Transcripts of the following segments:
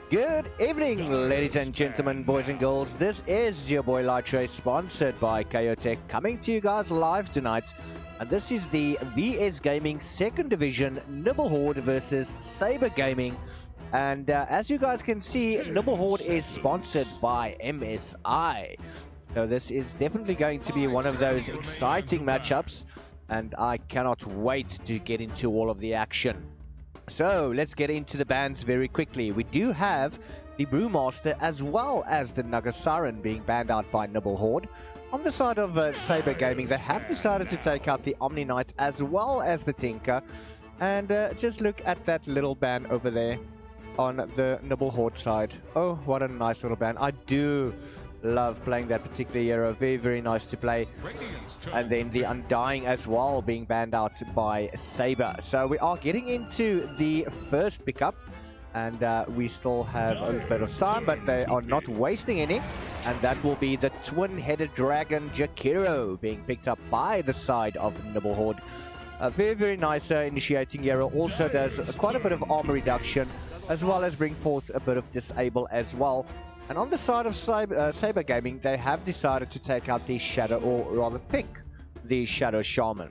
Good evening, ladies and gentlemen, boys and girls. This is your boy Lightrace, sponsored by KOTech, coming to you guys live tonight. And this is the VSGaming 2nd Division Nibble Horde versus Sabre Gaming. And as you guys can see, Nibble Horde is sponsored by MSI. So this is definitely going to be one of those exciting matchups. And I cannot wait to get into all of the action. So let's get into the bans very quickly. We do have the Brewmaster as well as the Nugget being banned out by Nibble Horde. On the side of Sabre Gaming, they have decided to take out the Omni Knight as well as the Tinker. And just look at that little ban over there on the Nibble Horde side. Oh, what a nice little ban. I do love playing that particular hero. Very, very nice to play. And then the Undying as well being banned out by Sabre. So we are getting into the first pickup. And we still have a bit of time, but they are not wasting any. And that will be the twin-headed dragon Jakiro being picked up by the side of Nibble Horde. A very, very nice initiating hero. Also does quite a bit of armor reduction, as well as bring forth a bit of disable as well. And on the side of Sabre Gaming, they have decided to take out the Shadow, or rather pick the Shadow Shaman.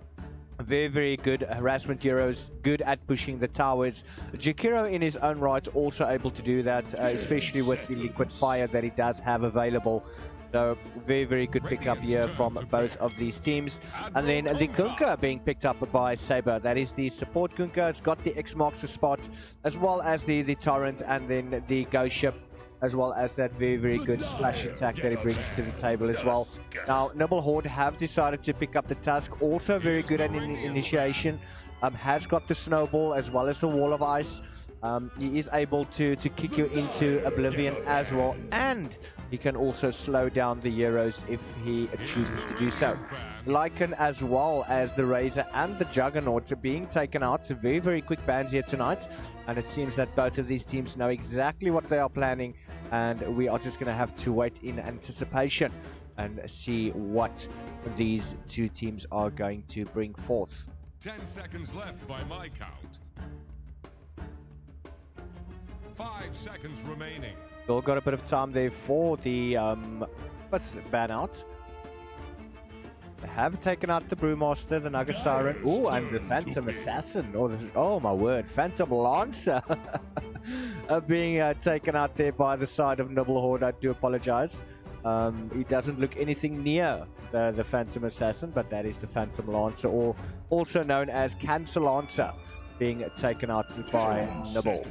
Very, very good harassment heroes, good at pushing the towers. Jakiro in his own right also able to do that, especially with the liquid fire that he does have available. So very, very good pickup here from both of these teams. And then the Kunkka being picked up by Sabre. That is the support Kunkka. It's got the X marks the spot, as well as the Torrent, and then the Ghost Ship, as well as that very, very good splash attack that he brings to the table as well. Now, Nibble Horde have decided to pick up the Tusk, also very good at initiation. Has got the Snowball as well as the Wall of Ice. He is able to kick you into Oblivion as well, and he can also slow down the heroes if he chooses to do so. Lycan as well as the Razor and the Juggernaut are being taken out. So very, very quick bans here tonight. And it seems that both of these teams know exactly what they are planning. And we are just going to have to wait in anticipation and see what these two teams are going to bring forth. 10 seconds left by my count. 5 seconds remaining. Still got a bit of time there for the ban out. They have taken out the Brewmaster, the Nugget Siren, oh, and the Phantom Assassin. Oh my word, Phantom Lancer being taken out there by the side of Nibble Horde. I do apologize. He doesn't look anything near the Phantom Assassin, but that is the Phantom Lancer, or also known as Cancer Lancer, being taken out by Nibble.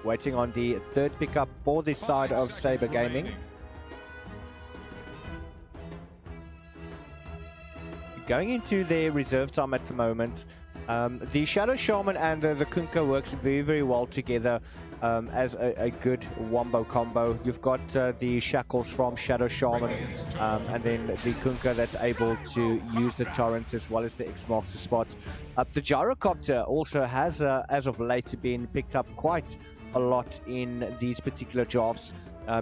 Waiting on the third pickup for this side of Sabre Gaming. Going into their reserve time at the moment. The Shadow Shaman and the Kunkka works very, very well together as a good wombo combo. You've got the Shackles from Shadow Shaman, and then the Kunkka that's able to use the Torrent as well as the X marks the spot. The Gyrocopter also has, as of late, been picked up quite a lot in these particular drafts.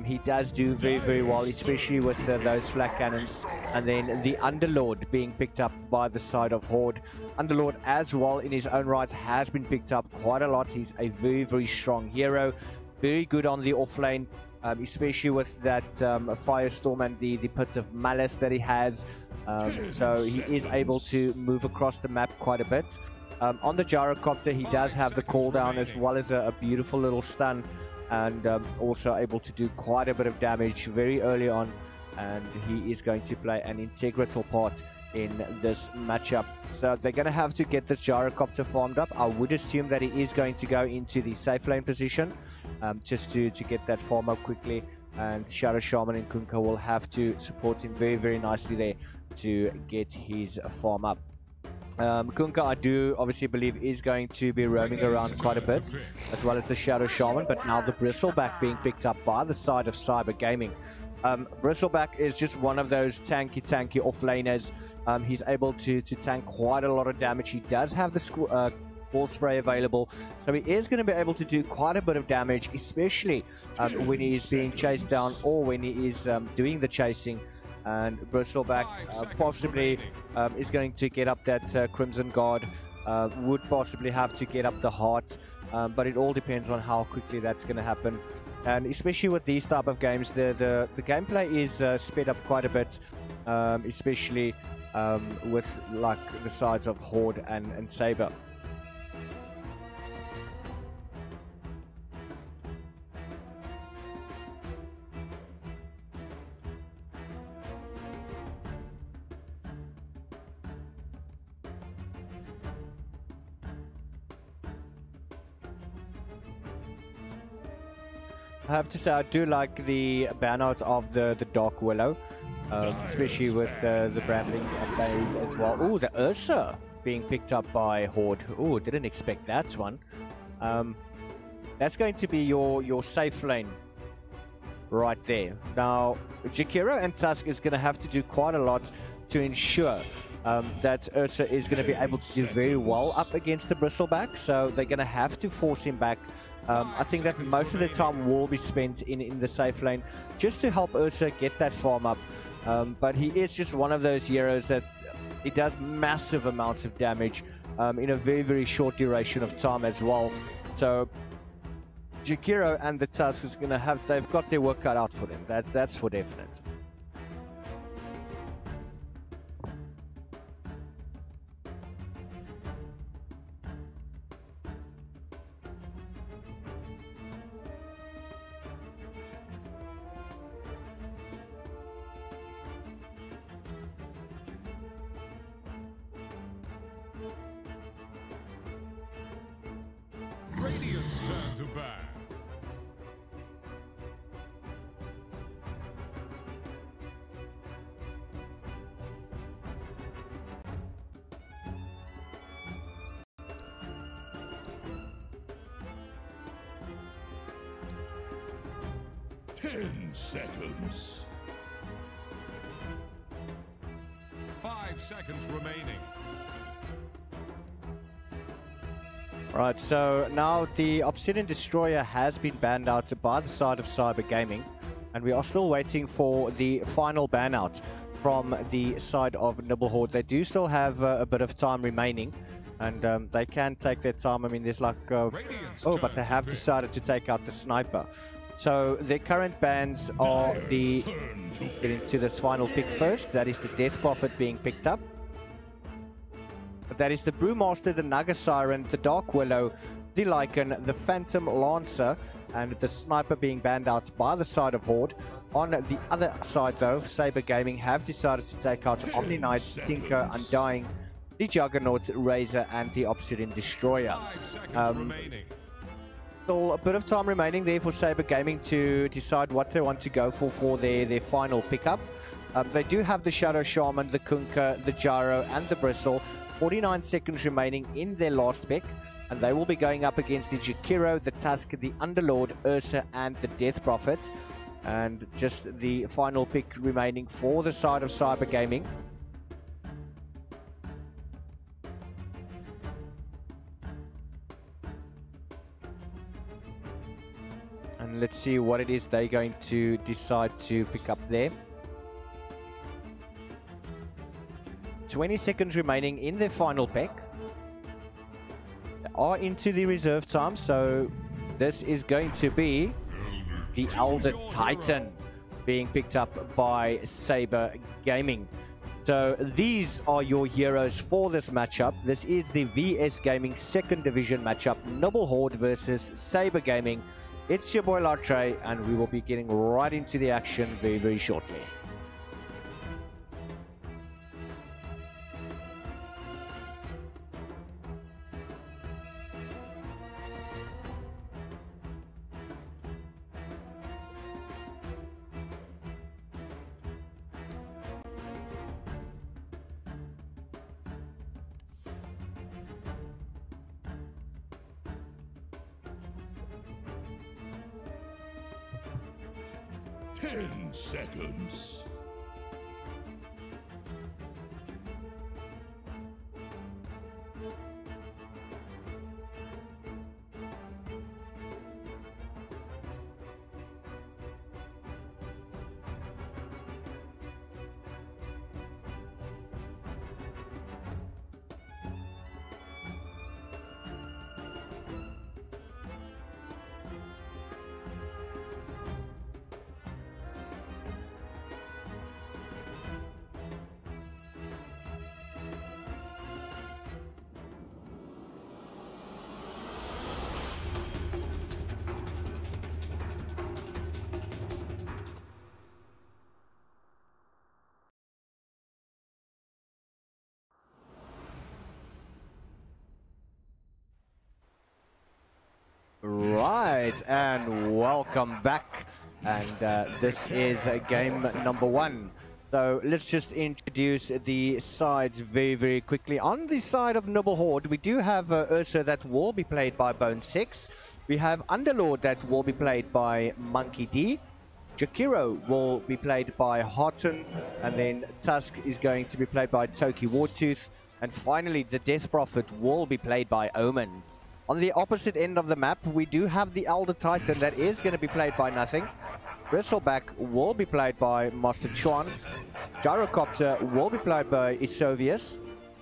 He does do very, very well, especially with those flak cannons. And then the Underlord being picked up by the side of Horde. Underlord as well in his own right has been picked up quite a lot. He's a very, very strong hero, very good on the offlane, especially with that Firestorm and the Pit of Malice that he has. So he is able to move across the map quite a bit. On the Gyrocopter, he does have the cooldown as well as a beautiful little stun, and also able to do quite a bit of damage very early on, and he is going to play an integral part in this matchup. So they're going to have to get this Gyrocopter farmed up. I would assume that he is going to go into the safe lane position, just to get that farm up quickly, and Shadow Shaman and Kunkka will have to support him very, very nicely there to get his farm up. Kunkka, I do obviously believe, is going to be roaming around quite a bit, as well as the Shadow Shaman, but now the Bristleback being picked up by the side of Sabre Gaming. Bristleback is just one of those tanky offlaners. He's able to tank quite a lot of damage. He does have the ball spray available, so he is going to be able to do quite a bit of damage, especially when he is being chased down or when he is doing the chasing. And Bristleback possibly is going to get up that Crimson Guard would possibly have to get up the heart, but it all depends on how quickly that's going to happen. And especially with these type of games, the gameplay is sped up quite a bit, especially with like the sides of Horde and Sabre. I have to say, I do like the burnout of the Dark Willow, especially with the branding and Bays as well. Oh, the Ursa being picked up by Horde. Oh, didn't expect that one. That's going to be your safe lane right there. Now, Jakiro and Tusk is going to have to do quite a lot to ensure that Ursa is going to be able to do very well up against the Bristleback, so they're going to have to force him back. I think that most of the time will be spent in the safe lane just to help Ursa get that farm up, but he is just one of those heroes that he does massive amounts of damage in a very short duration of time as well. So Jakiro and the Tusk is going to have, they've got their work cut out for them. That's for definite. Radiant's turn to ban. Ten seconds. 5 seconds remaining. Right, so now the Obsidian Destroyer has been banned out by the side of Sabre Gaming, and we are still waiting for the final ban out from the side of Nibble Horde. They do still have a bit of time remaining, and they can take their time. I mean, there's like oh, but they have decided to take out the sniper. So the current bans are the, get into this final pick first, that is the Death Prophet being picked up. But that is the Brewmaster, the Naga Siren, the Dark Willow, the Lycan, the Phantom Lancer, and the Sniper being banned out by the side of Horde. On the other side though, Sabre Gaming have decided to take out Omni Knight, Tinker, Undying, the Juggernaut, Razor, and the Obsidian Destroyer. Still a bit of time remaining there for Sabre Gaming to decide what they want to go for their final pickup. They do have the Shadow Shaman, the Kunkka, the Gyro, and the Bristle. 49 seconds remaining in their last pick, and they will be going up against the Jakiro, the Tusk, the Underlord, Ursa, and the Death Prophet. And just the final pick remaining for the side of Sabre Gaming. And let's see what it is they're going to decide to pick up there. 20 seconds remaining in their final pick. They are into the reserve time, so this is going to be the Elder Titan being picked up by Sabre Gaming. So these are your heroes for this matchup. This is the VSGaming second division matchup, Nibble Horde versus Sabre Gaming. It's your boy Latre, and we will be getting right into the action very shortly. Ten seconds. right, and welcome back. And this is game number 1. So let's just introduce the sides very quickly. On the side of Nibble Horde, we do have Ursa that will be played by Bone 6. We have Underlord that will be played by Monkey D. Jakiro will be played by Horde, and then Tusk is going to be played by Toki Wartooth. And finally, the Death Prophet will be played by Omen. On the opposite end of the map, we do have the Elder Titan that is going to be played by Nothing. Bristleback will be played by Master Chuan. Gyrocopter will be played by Isovius.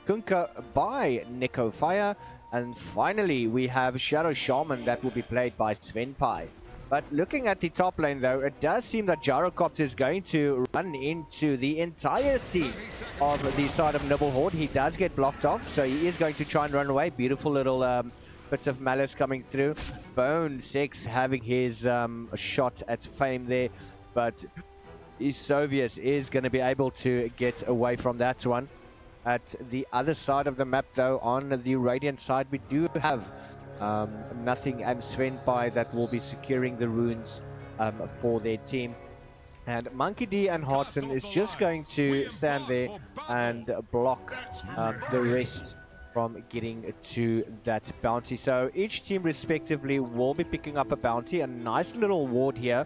Kunkka by Nico Fire. And finally, we have Shadow Shaman that will be played by Svenpai. But looking at the top lane though, it does seem that Gyrocopter is going to run into the entirety of the side of Nibble Horde. He does get blocked off, so he is going to try and run away. Beautiful little bits of malice coming through. Bone 6 having his shot at fame there, but Isovius is going to be able to get away from that one. At the other side of the map though, on the Radiant side, we do have Nothing and Svenpai that will be securing the runes for their team. And Monkey D and Harton is just going to stand there and block the rest from getting to that bounty. So each team respectively will be picking up a bounty, a nice little ward here,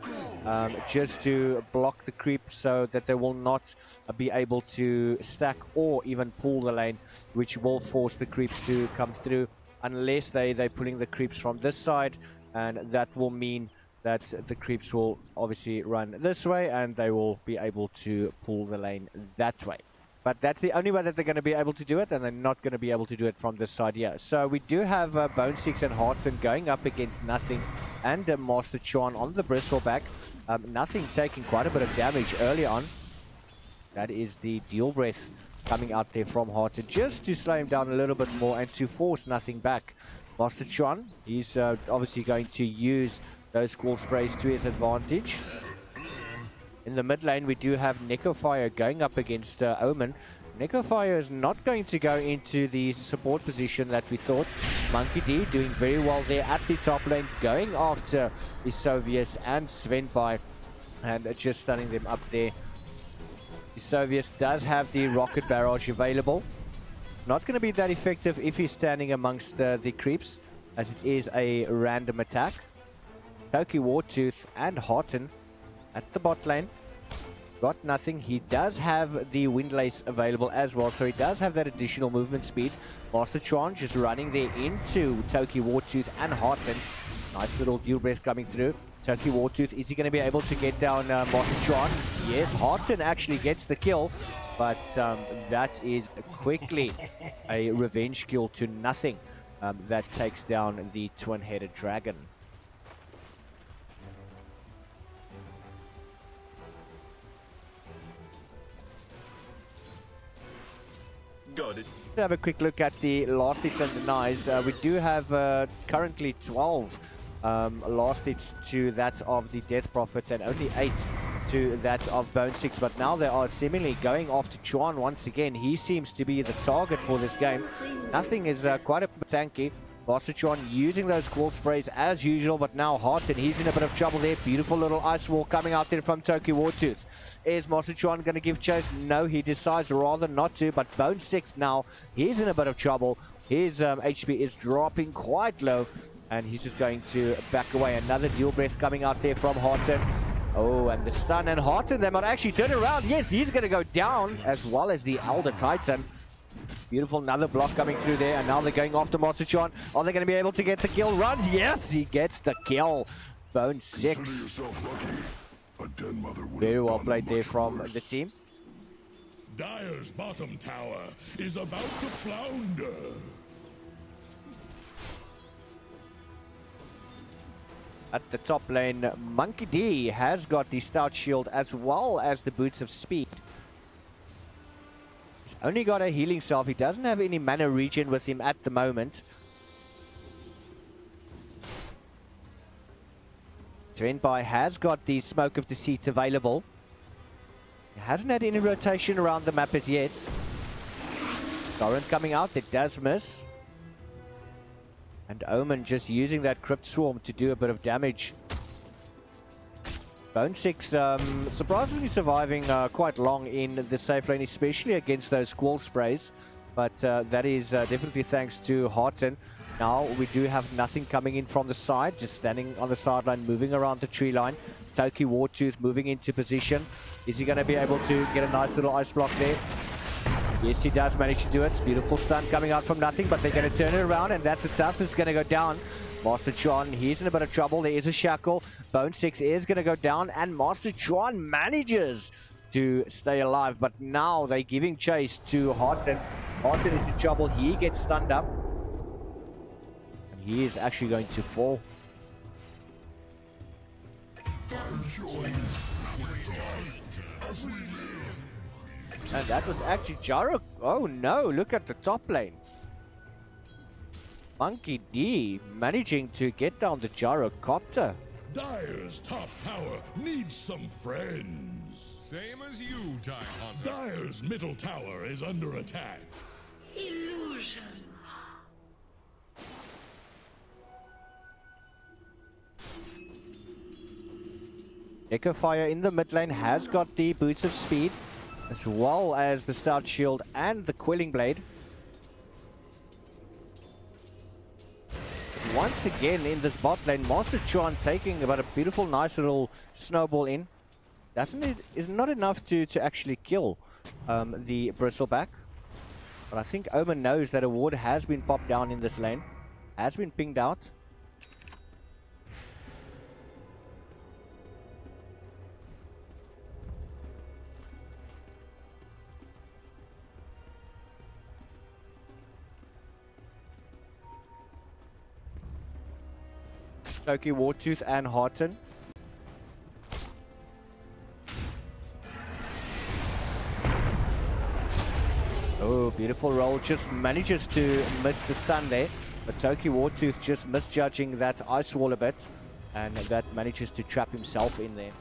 just to block the creep so that they will not be able to stack or even pull the lane, which will force the creeps to come through, unless they're pulling the creeps from this side, and that will mean that the creeps will obviously run this way and they will be able to pull the lane that way. But that's the only way that they're going to be able to do it, and they're not going to be able to do it from this side here. So we do have Bone 6 and Harton going up against Nothing and Master Chuan on the Bristleback. Nothing taking quite a bit of damage early on. That is the Deal Breath coming out there from Harton, just to slow him down a little bit more and to force Nothing back. Master Chuan, he's obviously going to use those Squall Sprays to his advantage. In the mid lane, we do have Necofire going up against Omen. Necofire is not going to go into the support position that we thought. Monkey D doing very well there at the top lane, going after Isovius and Svenpai, and just stunning them up there. Isovius does have the Rocket Barrage available. Not going to be that effective if he's standing amongst the creeps, as it is a random attack. Toki Wartooth and Harton at the bot lane. Got Nothing. He does have the Windlace available as well, so he does have that additional movement speed. Master Chuan just running there into Toki Wartooth and Harton. Nice little Deal Breath coming through. Toki Wartooth, is he going to be able to get down Master Chuan? Yes, Harton actually gets the kill, but that is quickly a revenge kill to Nothing that takes down the twin-headed dragon. Got it. Have a quick look at the last hits and denies. We do have currently 12 last hits to that of the Death Prophets and only 8 to that of Bone 6, but now they are seemingly going after Chuan once again. He seems to be the target for this game. Nothing is quite a bit tanky. Master Chuan using those Squall Sprays as usual, but now Harton, he's in a bit of trouble there. Beautiful little ice wall coming out there from Toki Wartooth. Is Master Chuan going to give chase? No, he decides rather not to, but Bone 6 now, he's in a bit of trouble. His HP is dropping quite low, and he's just going to back away. Another Deal Breath coming out there from Harton. Oh, and the stun, and Harton, they might actually turn around. Yes, he's going to go down, as well as the Elder Titan. Beautiful, another block coming through there, and now they're going after Master Chuan. Are they going to be able to get the kill? Runs, yes, he gets the kill. Bone 6. Very well played there from the team. Dire's bottom tower is about to flounder. At the top lane, Monkey D has got the Stout Shield as well as the Boots of Speed. He's only got a healing self. He doesn't have any mana regen with him at the moment. Svenpai has got the Smoke of Deceit available. He hasn't had any rotation around the map as yet. Torrent coming out, it does miss. And Omen just using that Crypt Swarm to do a bit of damage. Bone 6 surprisingly surviving quite long in the safe lane, especially against those Squall sprays. But that is definitely thanks to Horde. Now we do have nothing coming in from the side, just standing on the sideline, moving around the tree line. Toki Wartooth moving into position. Is he going to be able to get a nice little ice block there? Yes, he does manage to do it. Beautiful stun coming out from nothing, but they're going to turn it around, and that's a tough. It's going to go down. Master Chuan, he's in a bit of trouble. There is a shackle. Bone 6 is going to go down, and Master Chuan manages to stay alive, but now they're giving chase to Horde. Horde is in trouble. He gets stunned up, and he is actually going to fall. And that was actually Gyro. Oh no, look at the top lane. Monkey D managing to get down the gyrocopter. Dire's top tower needs some friends. Same as you, Time Hunter. Dire's middle tower is under attack. Illusion. Echo Fire in the mid lane has got the Boots of Speed, as well as the Stout Shield and the Quelling Blade. Once again in this bot lane, Master Chuan taking about a beautiful, nice little snowball in. Is not enough to actually kill the Bristleback. But I think Omen knows that a ward has been popped down in this lane, has been pinged out. Toki Wartooth and Horde. Oh, beautiful roll. Just manages to miss the stun there. But Toki Wartooth just misjudging that ice wall a bit. And that manages to trap himself in there.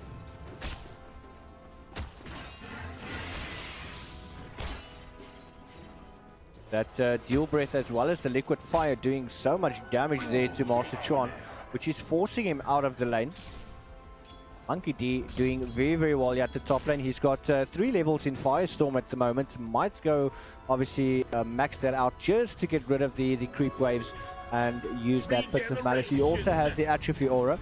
That Deal Breath as well as the Liquid Fire doing so much damage there to Master Chuan, which is forcing him out of the lane. Monkey D doing very, very well here at the top lane. He's got 3 levels in Firestorm at the moment. Might go, obviously, max that out just to get rid of the creep waves and use that Pit of Malice. He also has the Atrophy Aura.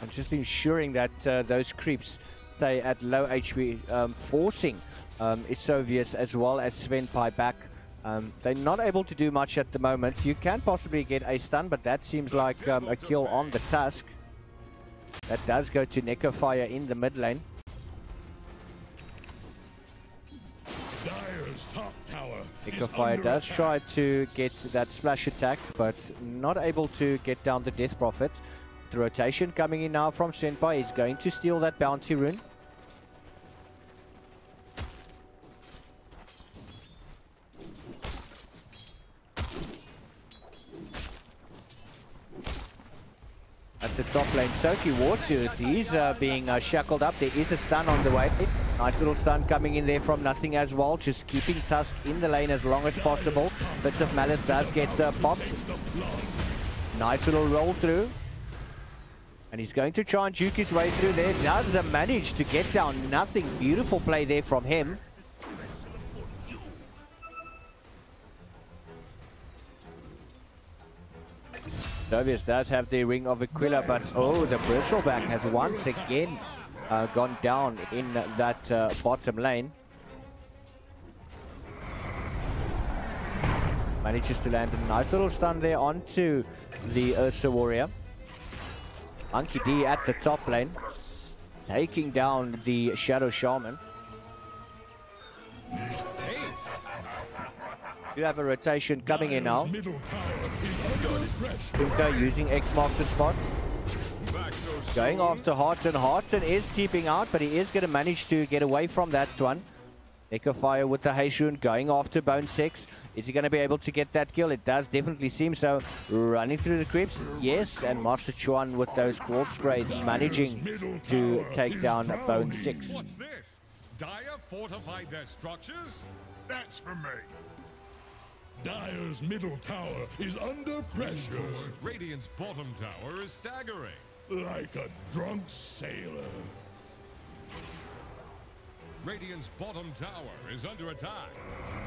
And just ensuring that those creeps stay at low HP, forcing Isovius as well as Svenpai back. They're not able to do much at the moment. You can possibly get a stun, but that seems like a kill on the Tusk. That does go to Neko Fire in the mid lane. Dire's top tower Neko Fire does try to get that splash attack, but not able to get down the Death Prophet. The rotation coming in now from Senpai is going to steal that bounty rune. At the top lane, Toki Wartooth, he's being shackled up. There is a stun on the way. Nice little stun coming in there from nothing as well. Just keeping Tusk in the lane as long as possible. Bits of Malice does get popped. Nice little roll through. And he's going to try and juke his way through there. Does manage to get down nothing. Beautiful play there from him. Isovius does have the Ring of Aquila, but oh, the Bristleback has once again gone down in that bottom lane. Manages to land a nice little stun there onto the Ursa Warrior. Monkey D at the top lane, taking down the Shadow Shaman. You have a rotation coming in now. Pinko using X marks the spot. Going after Harton. Harton is keeping out, but he is going to manage to get away from that one. Echo Fire with the Haze Rune going after Bone 6. Is he going to be able to get that kill? It does definitely seem so. Running through the creeps. Yes, and Master Chuan with those Squall Sprays managing to take down Bone 6. What's this? Dire fortified their structures? That's for me. Dire's middle tower is under pressure. Radiant's bottom tower is staggering. Like a drunk sailor. Radiant's bottom tower is under attack.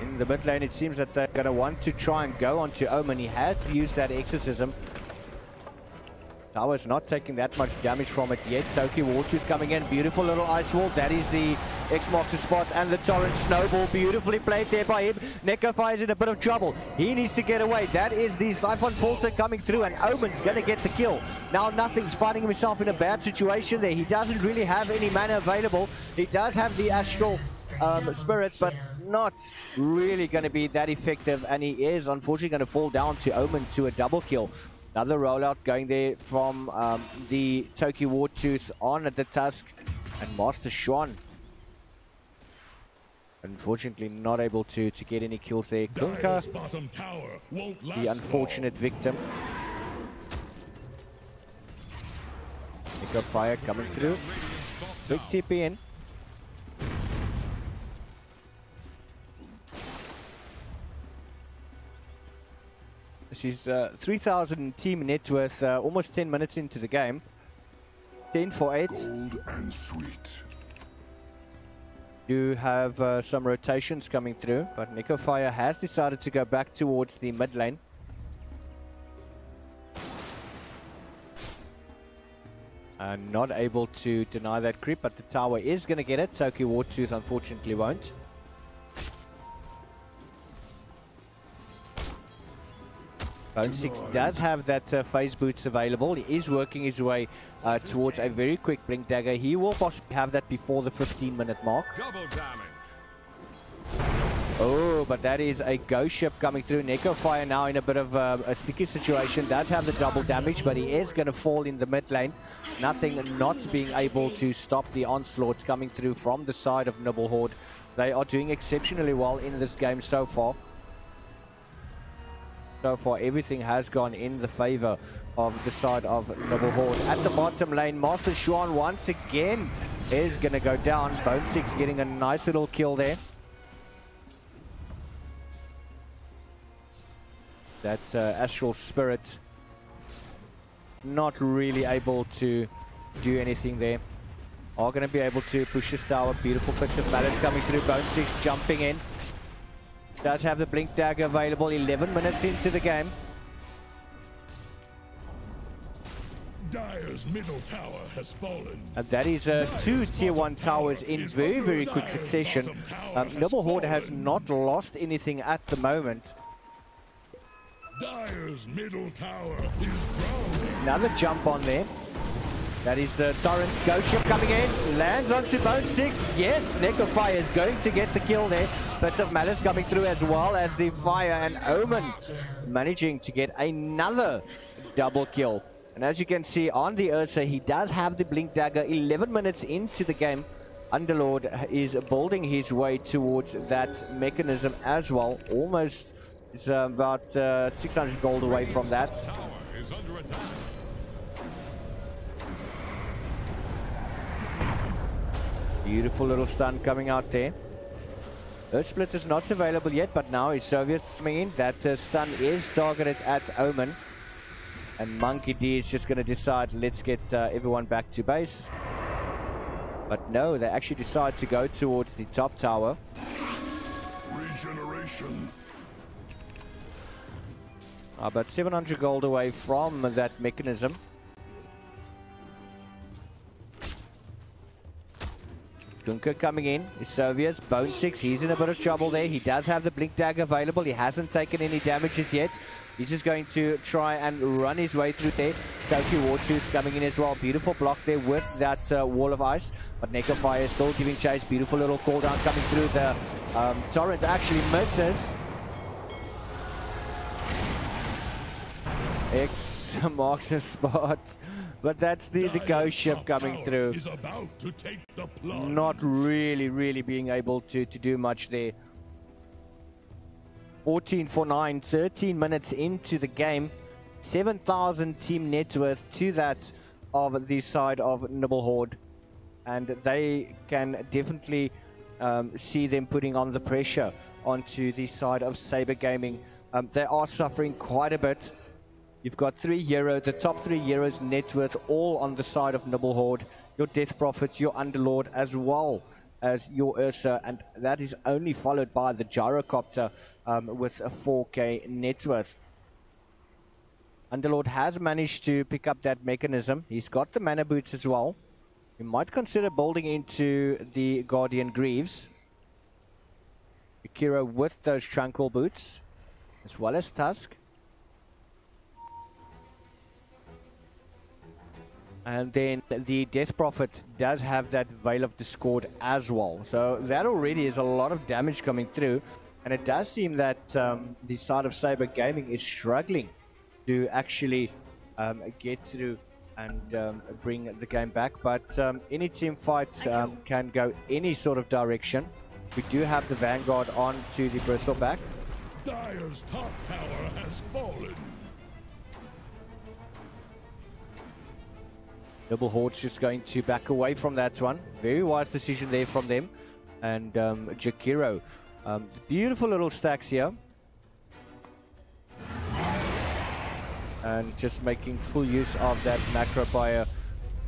In the mid lane, it seems that they're going to want to try and go onto Omen. He had to use that exorcism. Tower's not taking that much damage from it yet. Toki Wartooth coming in. Beautiful little ice wall. That is the X marks the spot. And the torrent snowball. Beautifully played there by him. Nekofire's in a bit of trouble. He needs to get away. That is the Siphon Filter coming through. And Omen's going to get the kill. Now Nothing's finding himself in a bad situation there. He doesn't really have any mana available. He does have the astral spirits, but not really going to be that effective. And he is unfortunately going to fall down to Omen to a double kill. Another rollout going there from the Toki Wartooth on the Tusk, and Master Swan unfortunately not able to get any kills there. Kunkka, the unfortunate victim. Pick fire coming through. Big TP in. She's 3,000 team net worth, almost 10 minutes into the game. 10 for 8. Cold and sweet. Do have some rotations coming through, but Nekofire has decided to go back towards the mid lane. Not able to deny that creep, but the tower is going to get it. Toki Wartooth unfortunately won't. Bone 6 does have that phase boots available. He is working his way towards a very quick blink dagger. He will possibly have that before the 15-minute mark. Double damage. Oh, but that is a ghost ship coming through. Nekofire now in a bit of a sticky situation. Does have the double damage, but he is going to fall in the mid lane. Nothing not being able to stop the onslaught coming through from the side of Nibble Horde. They are doing exceptionally well in this game so far. So far, everything has gone in the favor of the side of Nibble Horde. At the bottom lane, Master Swan once again is going to go down. Bone 6 getting a nice little kill there. That Astral Spirit not really able to do anything there. Are going to be able to push this tower. Beautiful fix of Malice coming through. Bone 6 jumping in. Does have the blink dagger available. 11 minutes into the game. Dire's middle tower has fallen. And that is two tier 1 towers in very quick succession. Nibble Horde has not lost anything at the moment. Dire's middle tower is growing. Another jump on there. That is the Torrent Ghost Ship coming in. Lands onto Bone 6. Yes, Nekofire is going to get the kill there. Bits of Malice coming through as well as the Fire, and Omen managing to get another double kill. And as you can see on the Ursa, he does have the Blink Dagger. 11 minutes into the game, Underlord is building his way towards that mechanism as well. Almost is about 600 gold away from that. Tower is under attack. Beautiful little stun coming out there. Earth Split is not available yet, but now is Soviet coming in. That stun is targeted at Omen. And Monkey D is just going to decide, let's get everyone back to base. But no, they actually decide to go towards the top tower. Regeneration. About 700 gold away from that mechanism. Kunkka coming in, is Soviets, Bone 6, he's in a bit of trouble there. He does have the Blink Dagger available, he hasn't taken any damages yet. He's just going to try and run his way through there. Toki Wartooth coming in as well, beautiful block there with that wall of ice. But Nekofire is still giving chase, beautiful little cooldown coming through. The Torrent actually misses. X marks the spot. But that's the ghost ship coming through. Not really being able to do much there. 14 for 9, 13 minutes into the game. 7,000 team net worth to that of the side of Nibble Horde. And they can definitely see them putting on the pressure onto the side of Sabre Gaming. They are suffering quite a bit. You've got 3 heroes, the top 3 heroes net worth all on the side of Nibble Horde. Your Death Prophets, your Underlord, as well as your Ursa, and that is only followed by the Gyrocopter with a 4k net worth. Underlord has managed to pick up that mechanism. He's got the mana boots as well. You might consider building into the Guardian Greaves. Akira with those Tranquil boots, as well as Tusk. And then the Death Prophet does have that Veil of Discord as well. So that already is a lot of damage coming through. And it does seem that the side of Sabre Gaming is struggling to actually get through and bring the game back. But any team fight can go any sort of direction. We do have the Vanguard on to the Bristleback. Dire's top tower has fallen. Nibble Horde's just going to back away from that one. Very wise decision there from them. And Jakiro. Beautiful little stacks here. And just making full use of that macro fire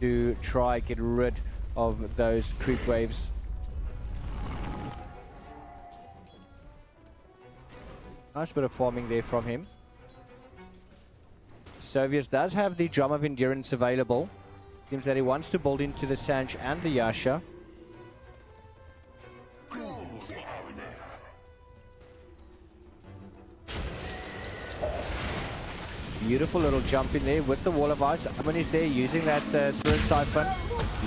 to try get rid of those creep waves. Nice bit of farming there from him. Sovius does have the Drum of Endurance available. Seems that he wants to build into the Sanj and the Yasha. Beautiful little jump in there with the Wall of Ice. Omen is there using that Spirit Siphon.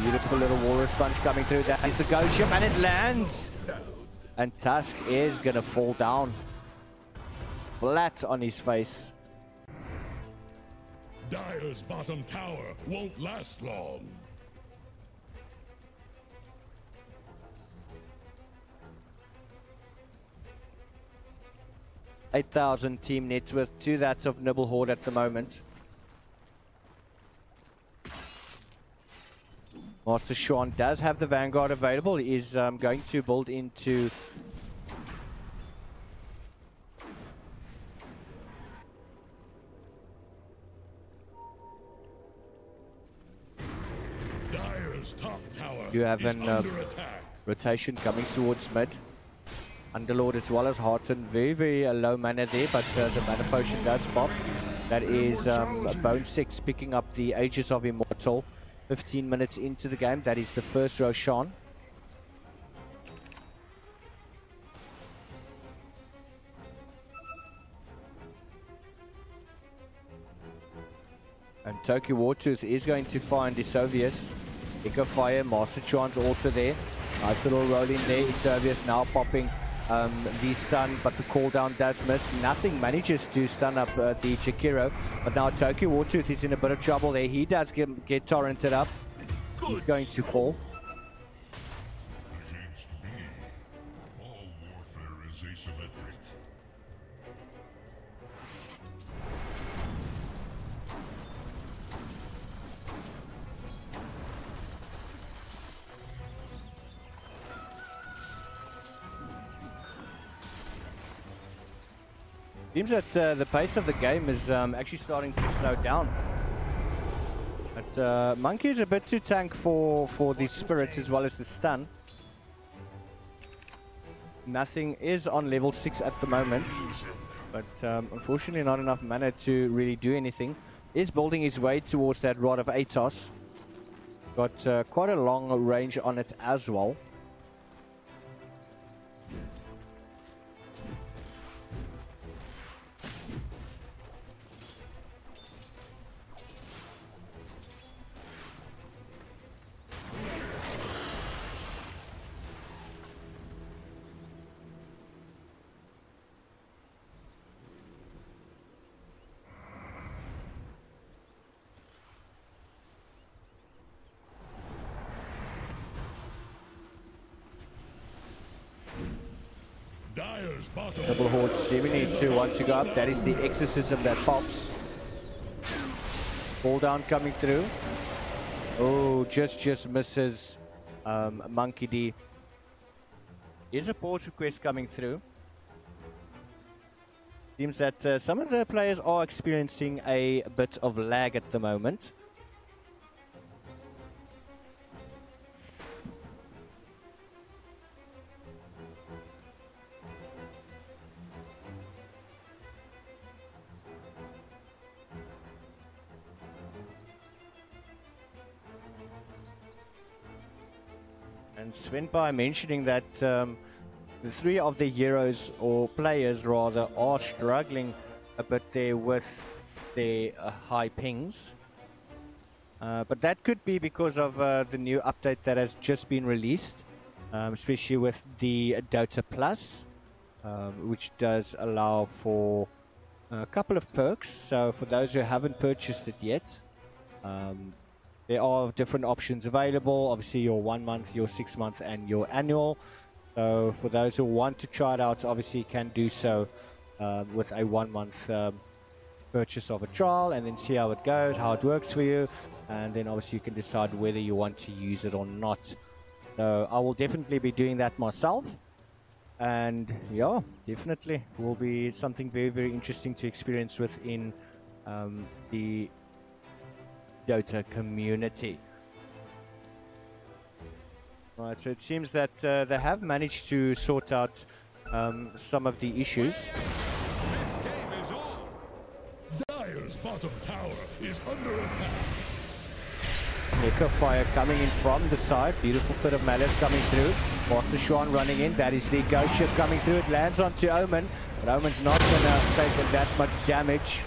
Beautiful little Walrus Punch coming through. That is the Ghost Ship and it lands. And Tusk is going to fall down. Flat on his face. Dire's bottom tower won't last long. $8,000 team net worth to that of Nibble Horde at the moment. Master Sean does have the Vanguard available. He is going to build into top tower. You have an rotation coming towards mid. Underlord as well as Hearten. Very low mana there, but the mana potion does pop. That is Bone 6 picking up the Aegis of Immortal. 15 minutes into the game. That is the first Roshan. And Toki Wartooth is going to find Isovius. Echo Fire, Master Chance also there. Nice little roll in there. Isovius now popping the stun, but the cooldown does miss. Nothing manages to stun up the Chikiro. But now Toki Wartooth is in a bit of trouble there. He does get torrented up. He's going to fall. Against me, all warfare is asymmetric. Seems that the pace of the game is actually starting to slow down. But Monkey is a bit too tank for the Spirit as well as the stun. Nothing is on level 6 at the moment. But unfortunately not enough mana to really do anything. Is building his way towards that Rod of Atos. Got quite a long range on it as well. Dire's bottom. Nibble Horde seemingly to want to go up. That is the exorcism that pops. Fall down coming through. Oh, just misses Monkey D. Is a pause request coming through. Seems that some of the players are experiencing a bit of lag at the moment. And Sven by mentioning that the three of the heroes, or players rather, are struggling a bit there with their high pings. But that could be because of the new update that has just been released, especially with the Dota Plus, which does allow for a couple of perks. So for those who haven't purchased it yet, there are different options available. Obviously your 1 month, your 6 month and your annual. So for those who want to try it out, obviously you can do so with a 1 month purchase of a trial, and then see how it goes, how it works for you, and then obviously you can decide whether you want to use it or not. So I will definitely be doing that myself, and yeah, definitely will be something very, very interesting to experience within the Dota community. Right, so it seems that they have managed to sort out some of the issues. This game is on. Dire's bottom tower is under attack. Echo fire coming in from the side. Beautiful bit of malice coming through. Master Swan running in. That is the ghost ship coming through. It lands onto Omen, but Omen's not gonna take that much damage.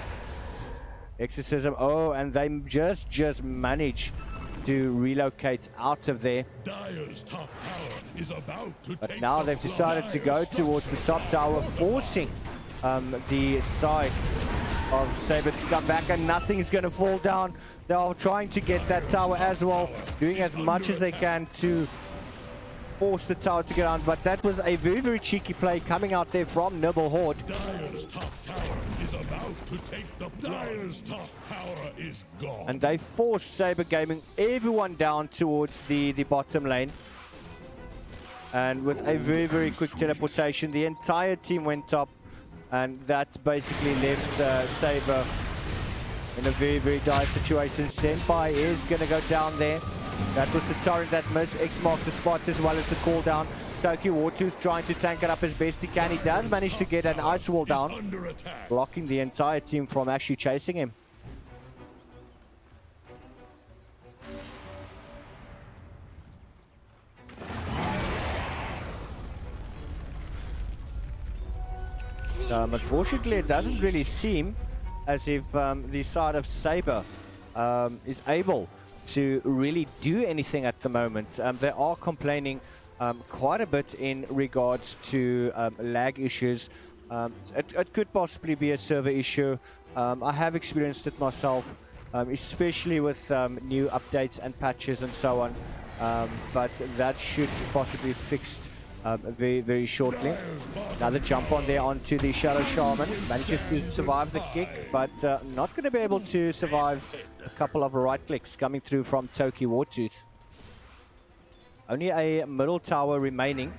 Exorcism. Oh, and they just managed to relocate out of there. Dire's top tower is about to But take now the they've decided to go towards the top tower, forcing the side of Sabre to come back, and nothing's going to fall down. They are trying to get that tower as well, doing as much as they can to force the tower to get on. But that was a very, very cheeky play coming out there from Nibble Horde. Dire's top tower is about to take the Dire's top tower is gone. And they forced Sabre Gaming, everyone down towards the bottom lane. And with a very, very quick teleportation, the entire team went top. And that basically left Sabre in a very, very dire situation. Senpai is going to go down there. That was the torrent that missed. X marks the spot as well as the call down. Toki Wartooth trying to tank it up as best he can. He does manage to get an ice wall down, blocking the entire team from actually chasing him. Unfortunately, it doesn't really seem as if the side of Sabre is able to really do anything at the moment. They are complaining quite a bit in regards to lag issues. It could possibly be a server issue. I have experienced it myself, especially with new updates and patches and so on. But that should possibly be fixed very, very shortly. Another jump on there onto the Shadow Shaman. Manages to survive the kick, but not going to be able to survive a couple of right clicks coming through from Toki Wartooth. Only a middle tower remaining.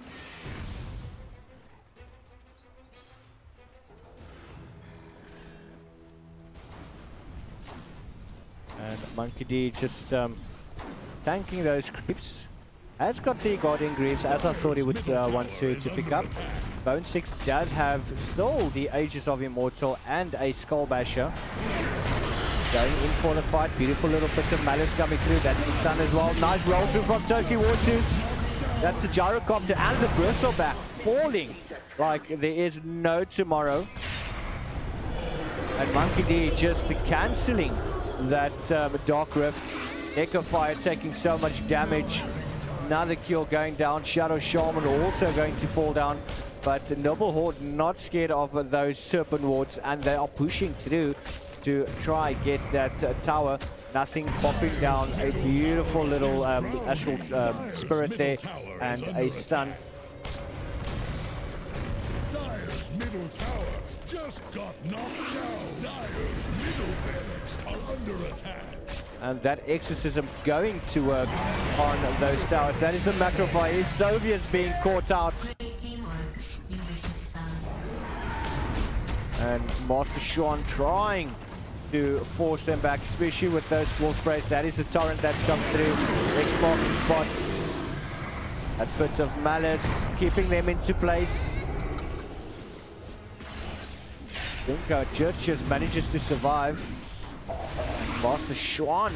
And Monkey D just tanking those creeps. Has got the Guardian Greaves, as I thought he would want to pick up. Bone 6 does have still the Aegis of Immortal and a Skull Basher. Going in for the fight. Beautiful little bit of malice coming through. That's the stun as well. Nice roll through from Toki Wartooth. That's the Gyrocopter and the Bristleback falling like there is no tomorrow. And Monkey D just cancelling that Dark Rift. Echo Fire taking so much damage. Another kill going down. Shadow Shaman also going to fall down. But Nibble Horde not scared of those Serpent Wards, and they are pushing through to try get that tower. Nothing popping down. A beautiful little Astral Spirit there and a stun. Dire's middle tower just got knocked down. Dire's middle barracks are under attack. And that exorcism going to work on those towers. That is the macro fire. Soviet's being caught out. And Master Sean trying to force them back, especially with those wall sprays. That is a torrent that's come through. X marks the spot. A bit of malice, keeping them into place. Dunko just manages to survive. Master Sean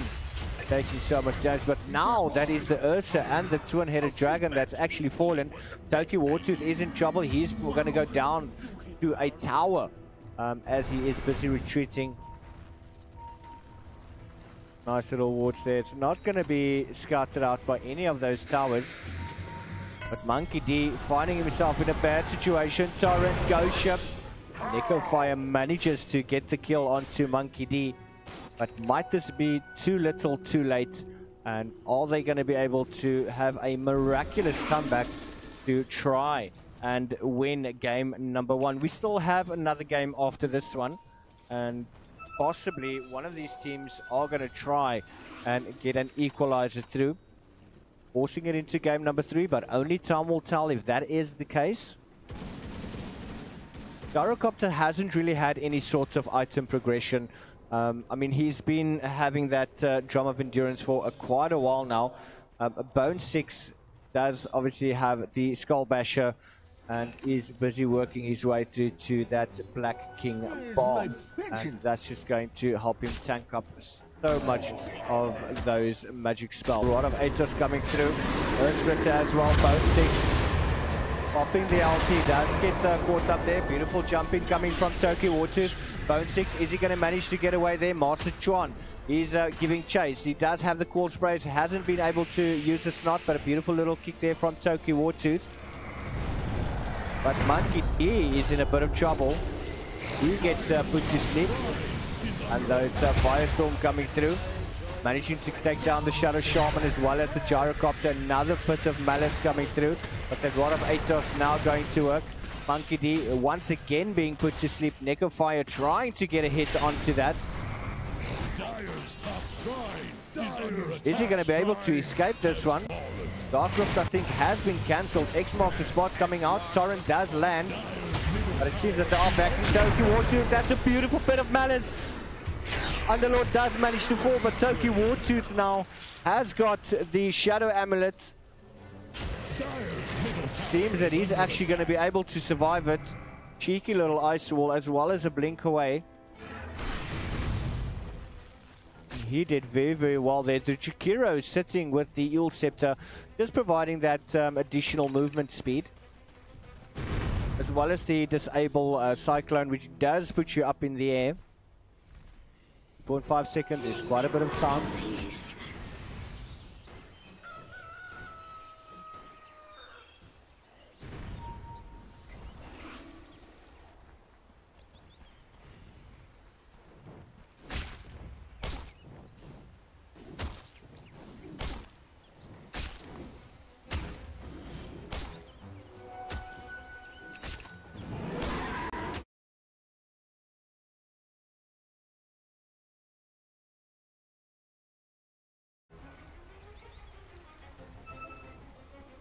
taking so much damage, but now that is the Ursa and the twin-headed dragon that's actually fallen. Tokyo Wartooth is in trouble. He's going to go down to a tower as he is busy retreating. Nice little wards there. It's not going to be scouted out by any of those towers. But Monkey D finding himself in a bad situation. Torrent, Ghost Ship. Nico Fire manages to get the kill onto Monkey D. But might this be too little too late? And are they going to be able to have a miraculous comeback to try and win game number 1? We still have another game after this one. And possibly one of these teams are going to try and get an equalizer through. Forcing it into game number 3, but only time will tell if that is the case. Gyrocopter hasn't really had any sort of item progression. I mean, he's been having that drum of endurance for quite a while now. Bone 6 does obviously have the Skull Basher and is busy working his way through to that Black King bomb. And that's just going to help him tank up so much of those magic spells. A lot of Atos coming through. Earthsplitter as well, Bone 6. Popping the LT, does get caught up there. Beautiful jump in coming from Tokyo Wartooth. Bone 6, is he going to manage to get away there? Master Chuan is giving chase. He does have the cold sprays, hasn't been able to use the snot, but a beautiful little kick there from Tokyo Wartooth. But Monkey D is in a bit of trouble. He gets put to sleep. And those Firestorm coming through. Managing to take down the Shadow Shaman as well as the Gyrocopter. Another bit of malice coming through. But the God of Atos now going to work. Monkey D once again being put to sleep. Neko Fire trying to get a hit onto that. Is he going to be able to escape this one? Darkroft, I think, has been cancelled. X marks the spot coming out. Torrent does land. But it seems that they are backing Tokyo Wartooth. That's a beautiful bit of malice. Underlord does manage to fall, but Tokyo Wartooth now has got the Shadow Amulet. It seems that he's actually going to be able to survive it. Cheeky little ice wall as well as a blink away. He did very, very well there. The Chikiro sitting with the Eel Scepter, just providing that additional movement speed. As well as the Disable Cyclone, which does put you up in the air. 0.5 seconds is quite a bit of time.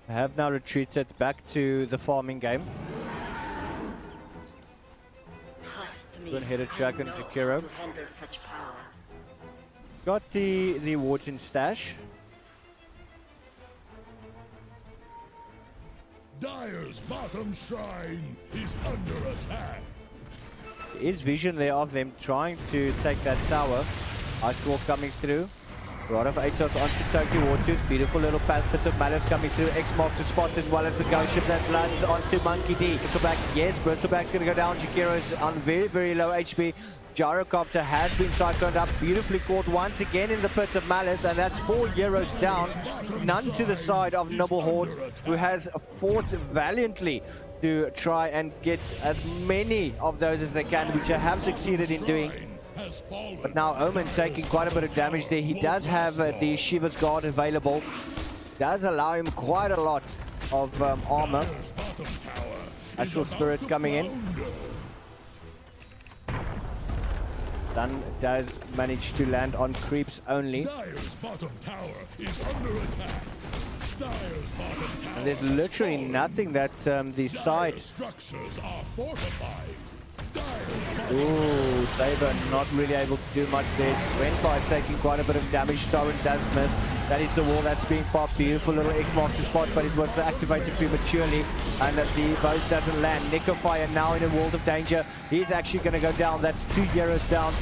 I have now retreated back to the farming game. Twin-headed dragon Jakiro. Got the wards in stash. Dire's bottom shrine is under attack. There is vision there of them trying to take that tower. Ice wall coming through. Rod of Atos onto Tokyo Wartooth. Beautiful little bit of malice coming through. X marks the spot as well as the ghost ship that lands onto Monkey D. Bristleback, yes, Bristleback's going to go down. Jakiro's on very, very low HP. Gyrocopter has been cycloned up. Beautifully caught once again in the pit of malice, and that's 4 Euros down. None to the side of Nibble Horde, who has fought valiantly to try and get as many of those as they can, which they have succeeded in doing. But now Omen taking quite a bit of damage there. He does have the Shiva's Guard available. Does allow him quite a lot of armor. Astral Spirit coming in. Sun does manage to land on creeps only. Dire's bottom tower is under attack. Dire's bottom tower. And there's literally nothing that the side structures are fortified. Ooh, Sabre not really able to do much there. Svenkai taking quite a bit of damage. Torrent does miss. That is the wall that's being popped. Beautiful little X marks the spot, but it was activated prematurely. And the boat doesn't land. Nicofire now in a world of danger. He's actually going to go down. That's 2 heroes down.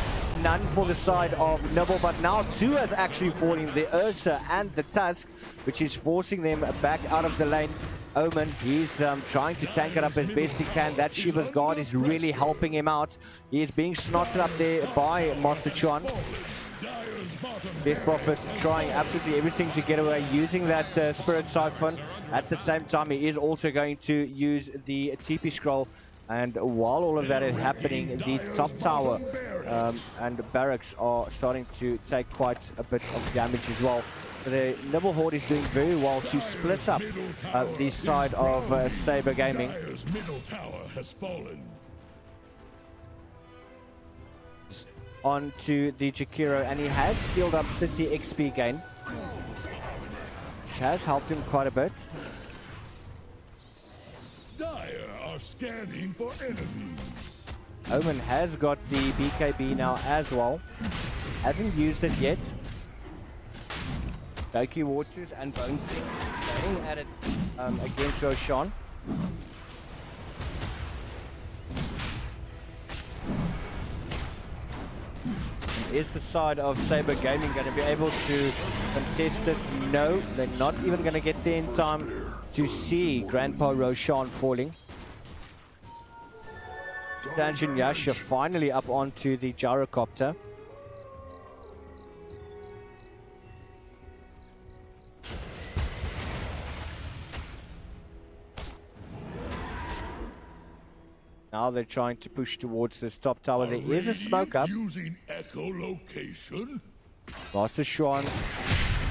None for the side of Nibble, but now 2 is actually falling. The Ursa and the Tusk, which is forcing them back out of the lane. Omen, he's trying to tank it up as best he can. That Shiva's guard is really helping him out. He is being snotted up there by Master Chuan. Best Prophet trying absolutely everything to get away, using that Spirit Siphon. At the same time, he is also going to use the TP Scroll. And while all of that is happening, the top tower and barracks are starting to take quite a bit of damage as well. The Nibble Horde is doing very well to split up the side of Sabre Gaming. Middle tower has fallen. On to the Jakiro, and he has skilled up 30 XP gain, which has helped him quite a bit. Dire are scanning for enemies. Omen has got the BKB now as well. Hasn't used it yet. Doki Waters and Bone Six going at it against Roshan. Is the side of Sabre Gaming going to be able to contest it? No, they're not even going to get there in time to see Grandpa Roshan falling. Tanjin Yasha finally up onto the gyrocopter. Now they're trying to push towards this top tower. There is a smoke up. Using echolocation. Master Swan.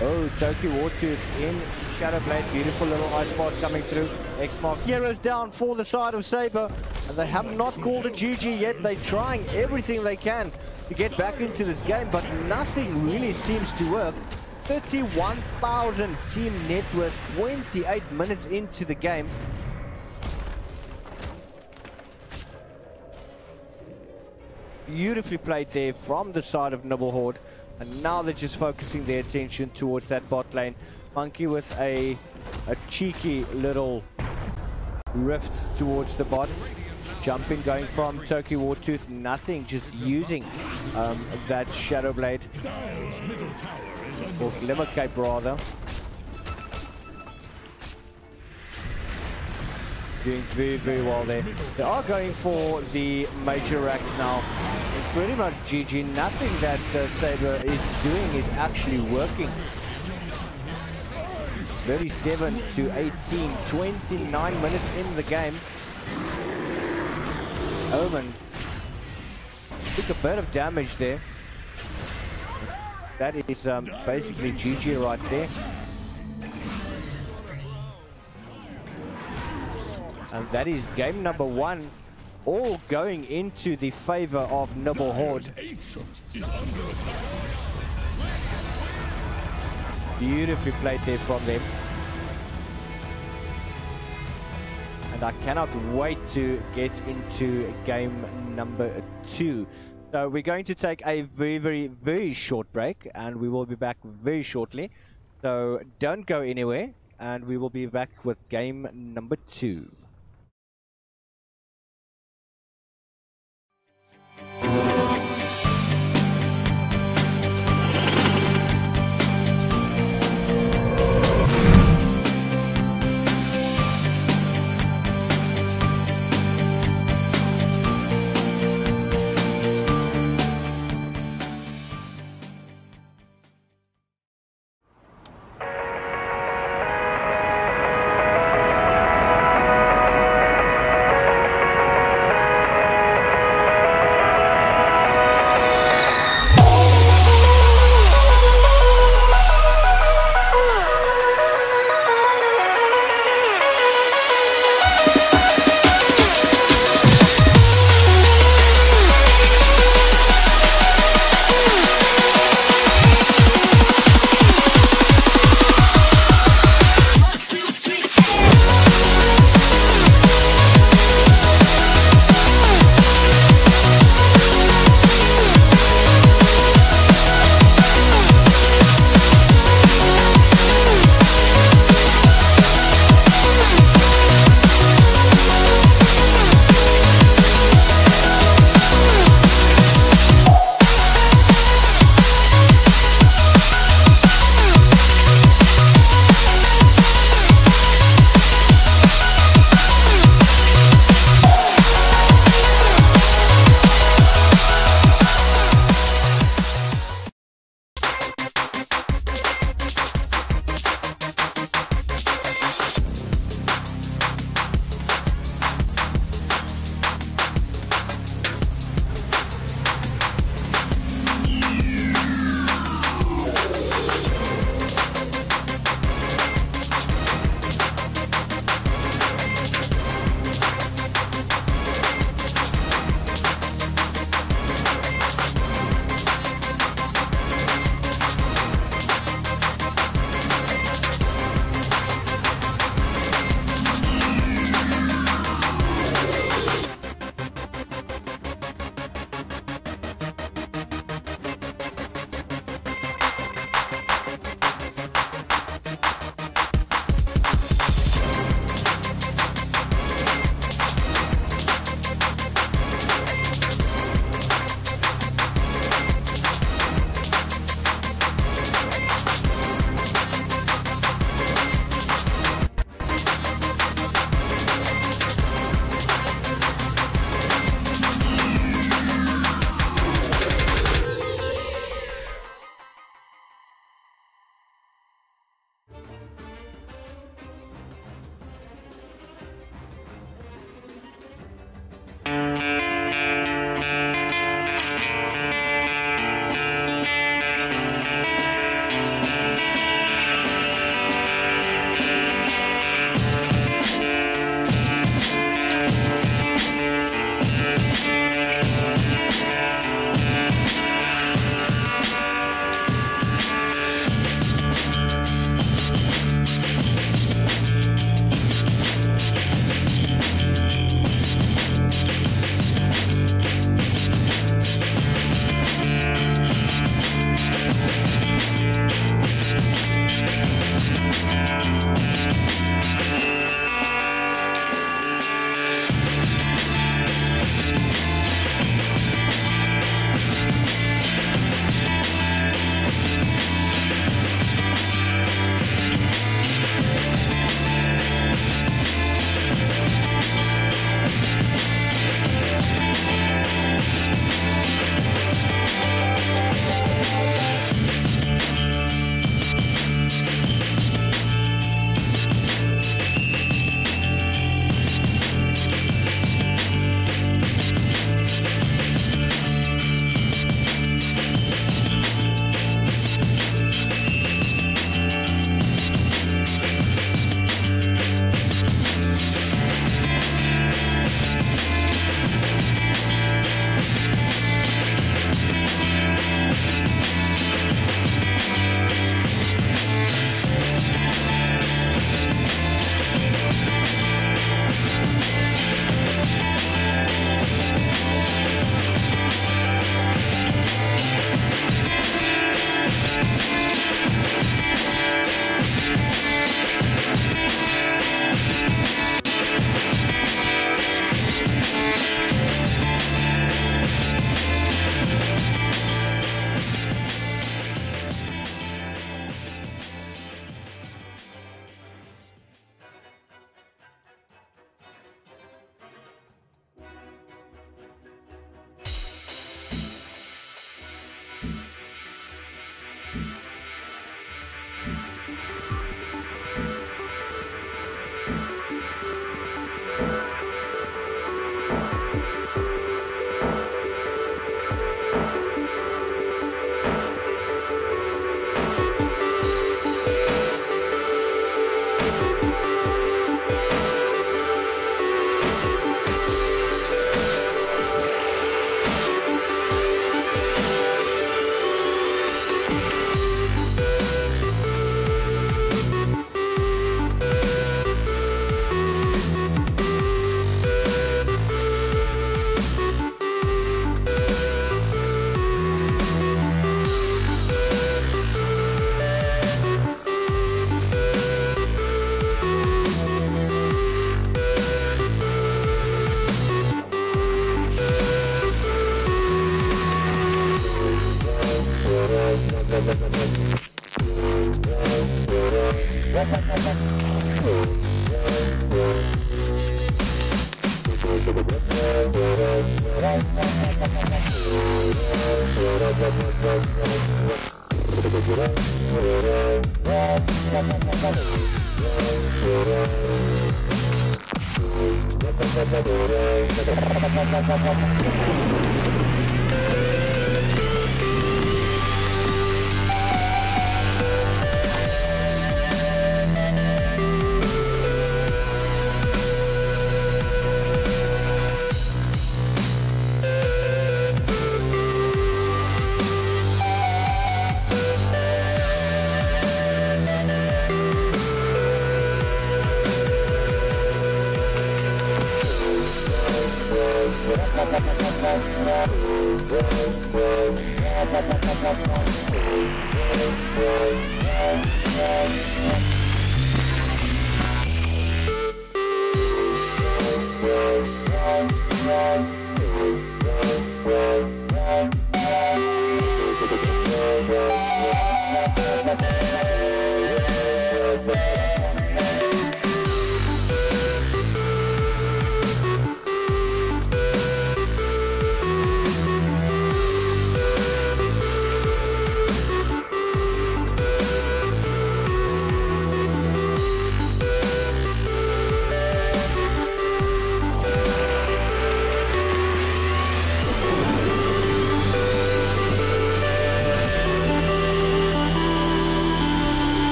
Oh, Toki Wartooth in Shadowblade. Beautiful little ice bars coming through. X-Mark. Heroes down for the side of Sabre. And they have not called a GG yet. They're trying everything they can to get back into this game, but nothing really seems to work. 31,000 team net worth, 28 minutes into the game. Beautifully played there from the side of Nibble Horde, and now they're just focusing their attention towards that bot lane. Monkey with a cheeky little rift towards the bot, jumping, going from Toki Wartooth, nothing, just using that Shadow Blade, or Glimmer Cape rather. Doing very, very well there. They are going for the major racks now. It's pretty much GG. Nothing that Sabre is doing is actually working. 37 to 18, 29 minutes in the game. Omen took a bit of damage there. That is basically GG right there. And that is game number 1, all going into the favor of Nibble Horde. Beautifully played there from them. And I cannot wait to get into game number 2. So we're going to take a very, very, very short break, and we will be back very shortly. So don't go anywhere, and we will be back with game number 2.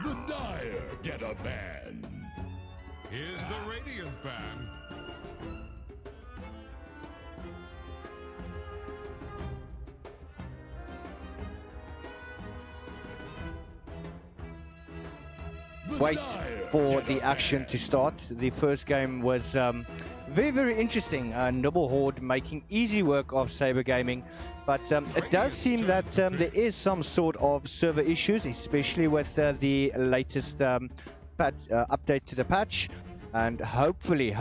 The Dire get a ban. Here's the Radiant ban. Wait for the action to start. The first game was very, very interesting. Nibble Horde making easy work of Sabre Gaming, but it does seem that there is some sort of server issues, especially with the latest update to the patch, and hopefully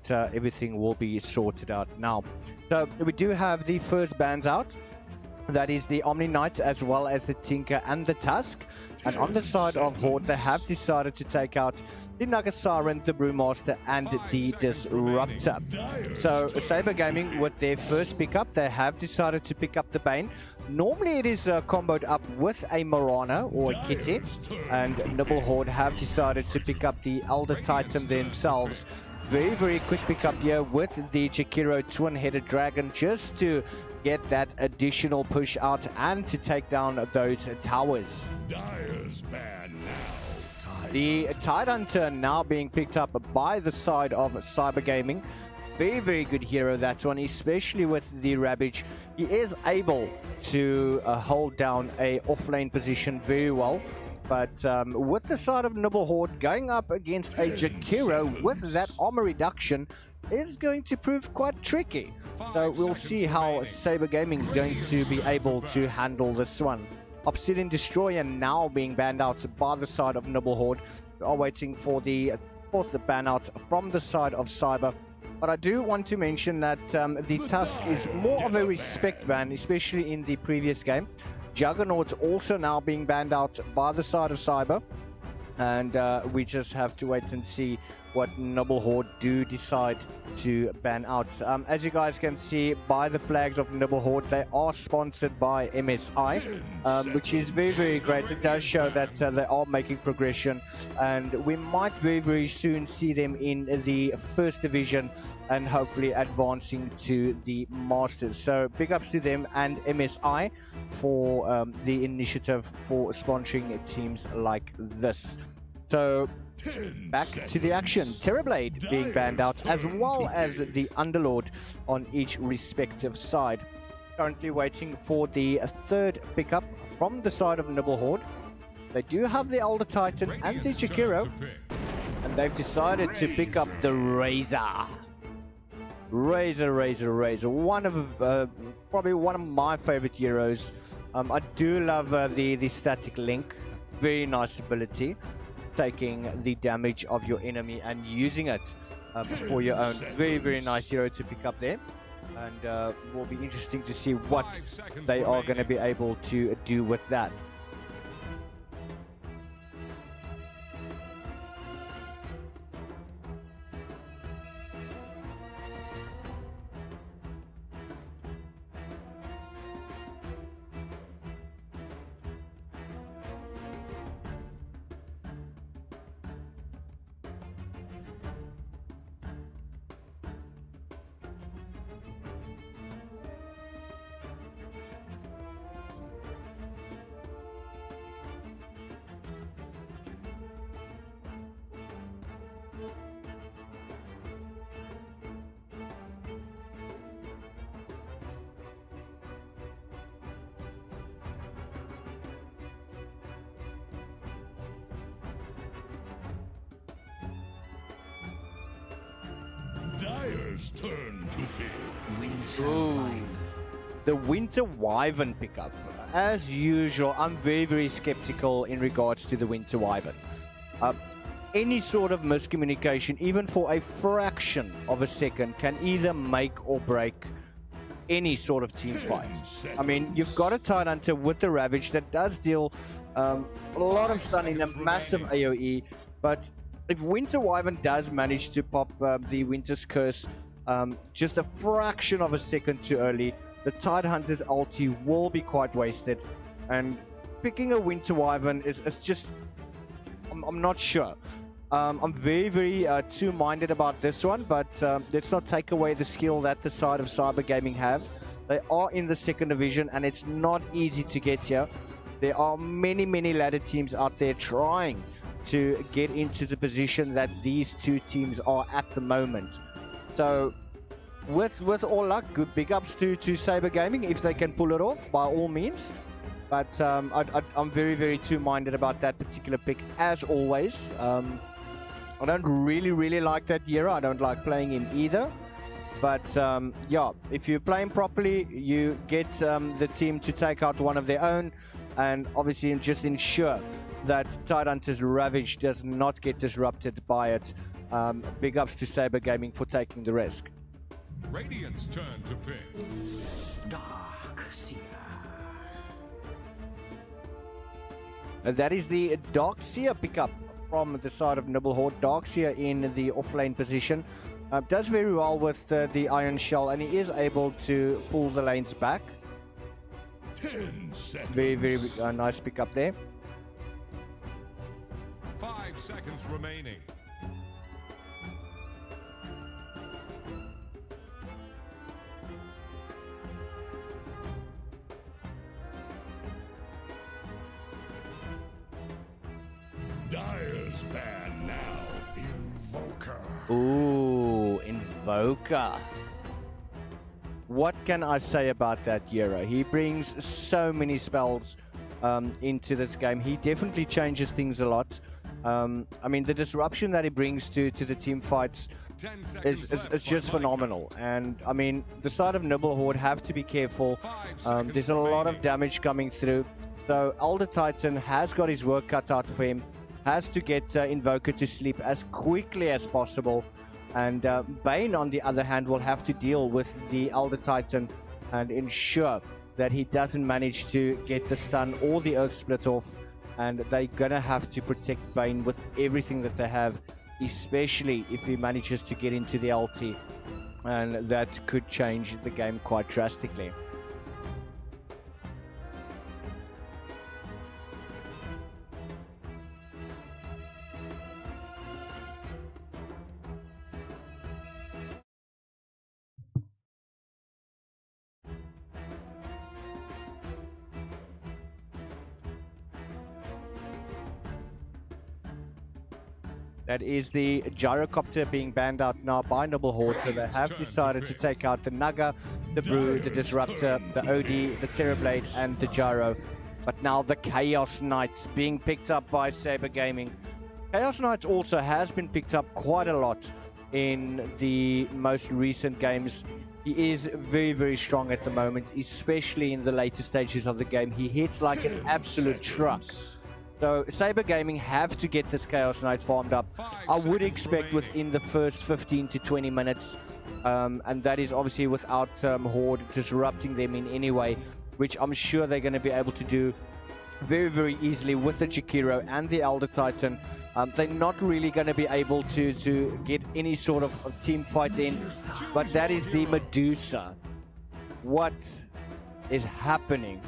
everything will be sorted out now. So we do have the first bans out. That is the Omni Knight as well as the Tinker and the Tusk. And on the side of Horde, they have decided to take out the Nagasiren, the Brewmaster, and the Disruptor. So Sabre Gaming, with their first pickup, they have decided to pick up the Bane. Normally it is comboed up with a Morana or a Kitty, and Nibble Horde have decided to pick up the Elder Titan themselves. Very, very quick pickup here with the Jakiro Twin-Headed Dragon, just to get that additional push out and to take down those towers. Dire's ban now. The Tidehunter now being picked up by the side of Sabre Gaming. Very, very good hero, that one, especially with the Ravage. He is able to hold down a off-lane position very well. But with the side of Nibble Horde going up against a Jakiro with that armor reduction is going to prove quite tricky. So we'll see how Sabre Gaming is going to be able to handle this one. Obsidian Destroyer now being banned out by the side of Nibble Horde. We are waiting for the fourth ban out from the side of Sabre. But I do want to mention that the Tusk is more of a respect ban, especially in the previous game. Juggernaut's also now being banned out by the side of Sabre, and we just have to wait and see what Nibble Horde do decide to ban out. As you guys can see by the flags of Nibble Horde, they are sponsored by MSI, which is very, very great. It does show that they are making progression, and we might very, very soon see them in the first division and hopefully advancing to the Masters. So big ups to them and MSI for the initiative for sponsoring teams like this. So back to the action. Terrorblade being banned out, as well as the Underlord on each respective side. Currently waiting for the third pickup from the side of Nibble Horde. They do have the Elder Titan and the Jakiro, and they've decided to pick up the Razor. Razor. One of probably one of my favorite heroes. I do love the static link. Very nice ability, taking the damage of your enemy and using it for your own. Very, very nice hero to pick up there, and will be interesting to see what they are going to be able to do with that. Dire's turn to pick. Winter Ooh. Wyvern. The Winter Wyvern pickup. As usual, I'm very, very skeptical in regards to the Winter Wyvern. Any sort of miscommunication, even for a fraction of a second, can either make or break any sort of team fight. I mean, you've got a Tidehunter with the Ravage that does deal a lot of stun in a massive AoE, but if Winter Wyvern does manage to pop the Winter's Curse just a fraction of a second too early, the Tidehunter's ulti will be quite wasted, and picking a Winter Wyvern is just, I'm not sure. I'm very, very two-minded about this one, but let's not take away the skill that the side of Sabre Gaming have. They are in the second division, and it's not easy to get here. There are many ladder teams out there trying to get into the position that these two teams are at the moment. So with all luck, good big ups to Sabre Gaming if they can pull it off, by all means. But I'm very two-minded about that particular pick, as always. I don't really like that hero. I don't like playing him either. But yeah, if you play him properly, you get the team to take out one of their own, and obviously just ensure that Tidehunter's Ravage does not get disrupted by it. Big ups to Sabre Gaming for taking the risk. Radiant's turn to pick. Dark Seer. That is the Dark Seer pickup from the side of Nibble Horde. Dark Seer in the offlane position. Does very well with the Iron Shell, and he is able to pull the lanes back. 10 seconds. Very nice pickup there. 5 seconds remaining. Dire's ban now. Invoker. Ooh, Invoker. What can I say about that hero? He brings so many spells into this game. He definitely changes things a lot. I mean, the disruption that he brings to the team fights is just phenomenal. And I mean, the side of Nibble Horde have to be careful. There's a lot of damage coming through. So Elder Titan has got his work cut out for him. Has to get Invoker to sleep as quickly as possible. And Bane, on the other hand, will have to deal with the Elder Titan and ensure that he doesn't manage to get the stun or the Earth Split off. And they're gonna have to protect Bane with everything that they have, especially if he manages to get into the ulti. And that could change the game quite drastically. That is the gyrocopter being banned out now by Nibble Horde, so they have decided to take out the Naga, the Brew, the Disruptor, the OD, the Terrorblade, and the Gyro. But now the Chaos Knight being picked up by Sabre Gaming. Chaos Knight also has been picked up quite a lot in the most recent games. He is very strong at the moment, especially in the later stages of the game. He hits like an absolute truck. So Sabre Gaming have to get this Chaos Knight farmed up. I would expect within the first 15 to 20 minutes. And that is obviously without Horde disrupting them in any way, which I'm sure they're going to be able to do very easily with the Jakiro and the Elder Titan. They're not really going to be able to get any sort of team fight in. But that is the Medusa. What is happening?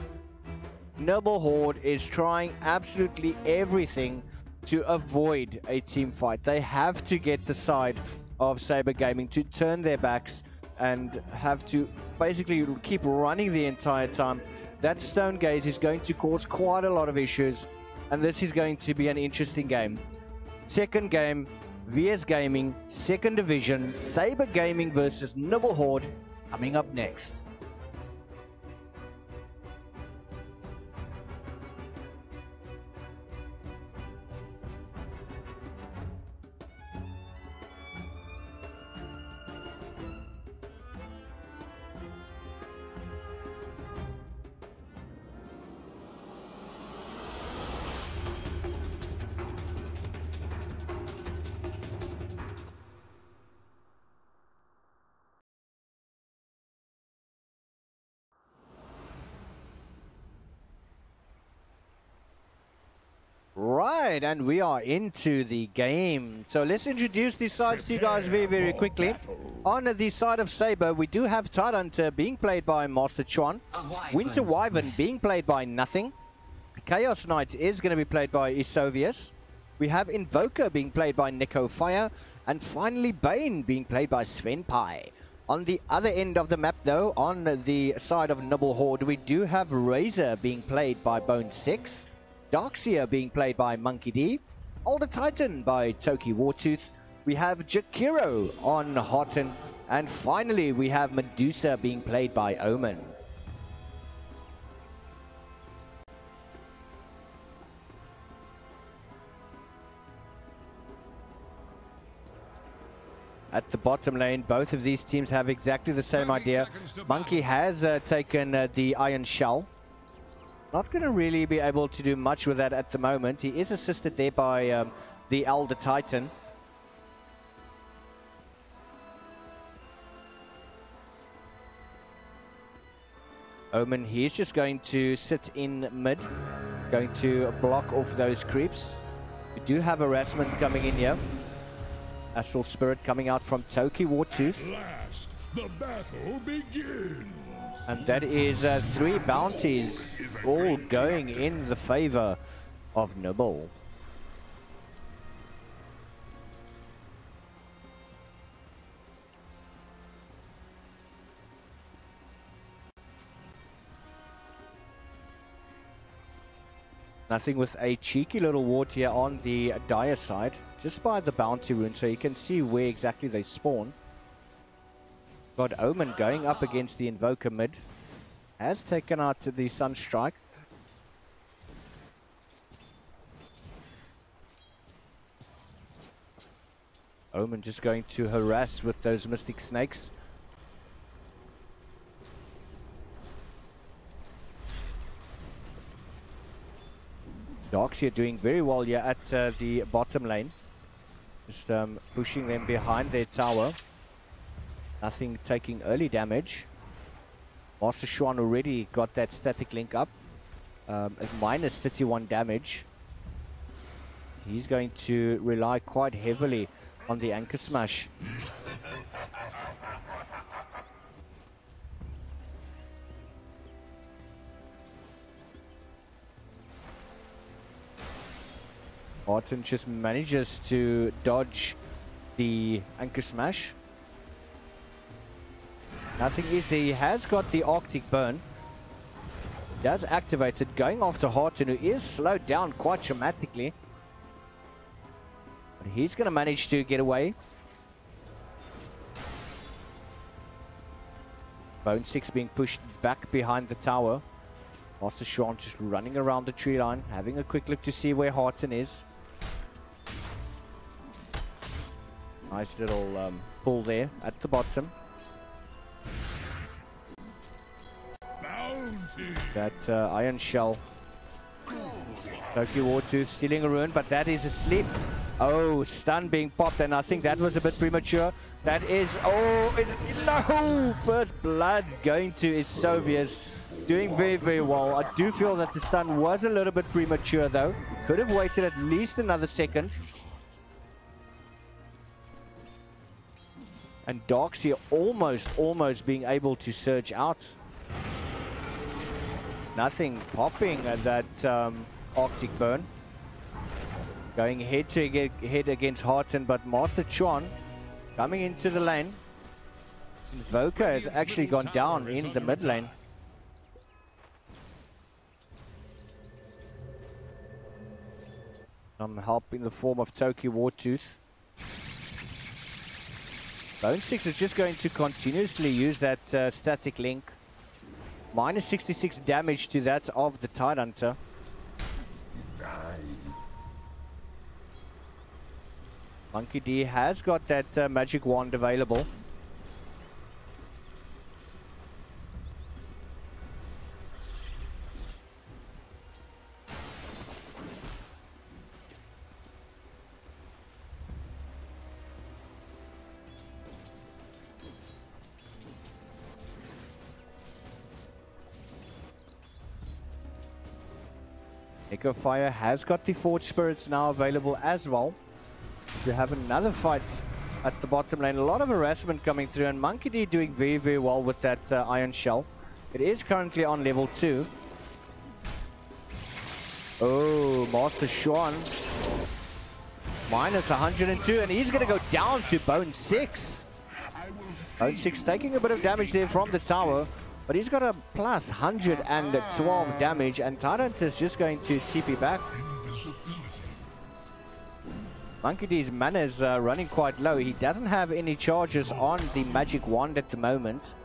Nibble Horde is trying absolutely everything to avoid a team fight. They have to get the side of Sabre Gaming to turn their backs and have to basically keep running the entire time. That Stone Gaze is going to cause quite a lot of issues, and this is going to be an interesting game. Second game, VSGaming, second division, Sabre Gaming versus Nibble Horde, coming up next. Right, and we are into the game. So let's introduce these sides to you guys very quickly. On the side of Sabre, we do have Tidehunter being played by Master Chuan. Winter Wyvern being played by Nothing. Chaos Knight is going to be played by Isovius. We have Invoker being played by Nico Fire. And finally Bane being played by Sven Pai. On the other end of the map though, on the side of Nibble Horde, we do have Razor being played by Bone6, Darkseer being played by Monkey D, Alder Titan by Toki Wartooth, we have Jakiro on Hotten, and finally we have Medusa being played by Omen. At the bottom lane, both of these teams have exactly the same idea. Monkey has taken the Iron Shell. Not going to really be able to do much with that at the moment. He is assisted there by the Elder Titan. Omen, he's just going to sit in mid. Going to block off those creeps. We do have harassment coming in here. Astral Spirit coming out from Toki Wartooth. At last, the battle begins. And that is 3 bounties all going in the favor of Nibble. Nothing with a cheeky little ward here on the dire side, just by the bounty rune, so you can see where exactly they spawn. Got Omen going up against the Invoker mid. Has taken out the Sunstrike. Omen just going to harass with those Mystic Snakes. Darkseer doing very well here at the bottom lane. Just pushing them behind their tower. Nothing taking early damage. Master Swan already got that static link up. At minus 31 damage. He's going to rely quite heavily on the Anchor Smash. Barton just manages to dodge the Anchor Smash. Nothing is there. He has got the Arctic Burn. Does activate it, going after Horton, who is slowed down quite dramatically. But he's going to manage to get away. Bone6 being pushed back behind the tower. Master Sean just running around the tree line, having a quick look to see where Horton is. Nice little pull there at the bottom. That Iron Shell. Toki Wartooth stealing a rune, but that is asleep. Oh, stun being popped, and I think that was a bit premature. That is, oh, is it, no! First blood's going to Isovius. Doing very, very well. I do feel that the stun was a little bit premature though. Could have waited at least another second. And Darkseer almost being able to surge out. Nothing popping at that Arctic Burn. Going head to head against Harton, but Master Chuan coming into the lane. Invoker has actually gone down in the mid lane. Some help in the form of Toki Wartooth. Bone6 is just going to continuously use that static link. Minus 66 damage to that of the Tidehunter. Monkey D has got that magic wand available. Echo Fire has got the Forge Spirits now available as well. We have another fight at the bottom lane. A lot of harassment coming through, and Monkey D doing very, very well with that Iron Shell. It is currently on level 2. Oh, Master Sean. Minus 102, and he's going to go down to Bone6. Bone 6 taking a bit of damage there from the tower, but he's got a plus 112 damage, and Tyrant is just going to TP back. Monkey D's mana is running quite low. He doesn't have any charges on the magic wand at the moment.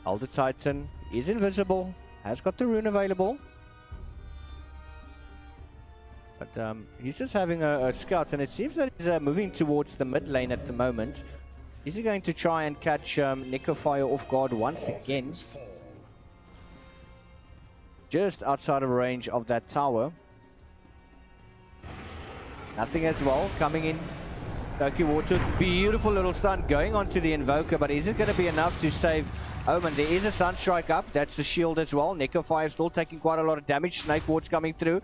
Elder Titan is invisible, has got the rune available. But he's just having a scout, and it seems that he's moving towards the mid lane at the moment. Is he going to try and catch Necrofire off guard once again? Just outside of range of that tower. Nothing as well, coming in. Toki Water, beautiful little stun going onto the Invoker, but is it going to be enough to save Omen? There is a Sunstrike up, that's the shield as well. Necrofire still taking quite a lot of damage. Snake Ward's coming through.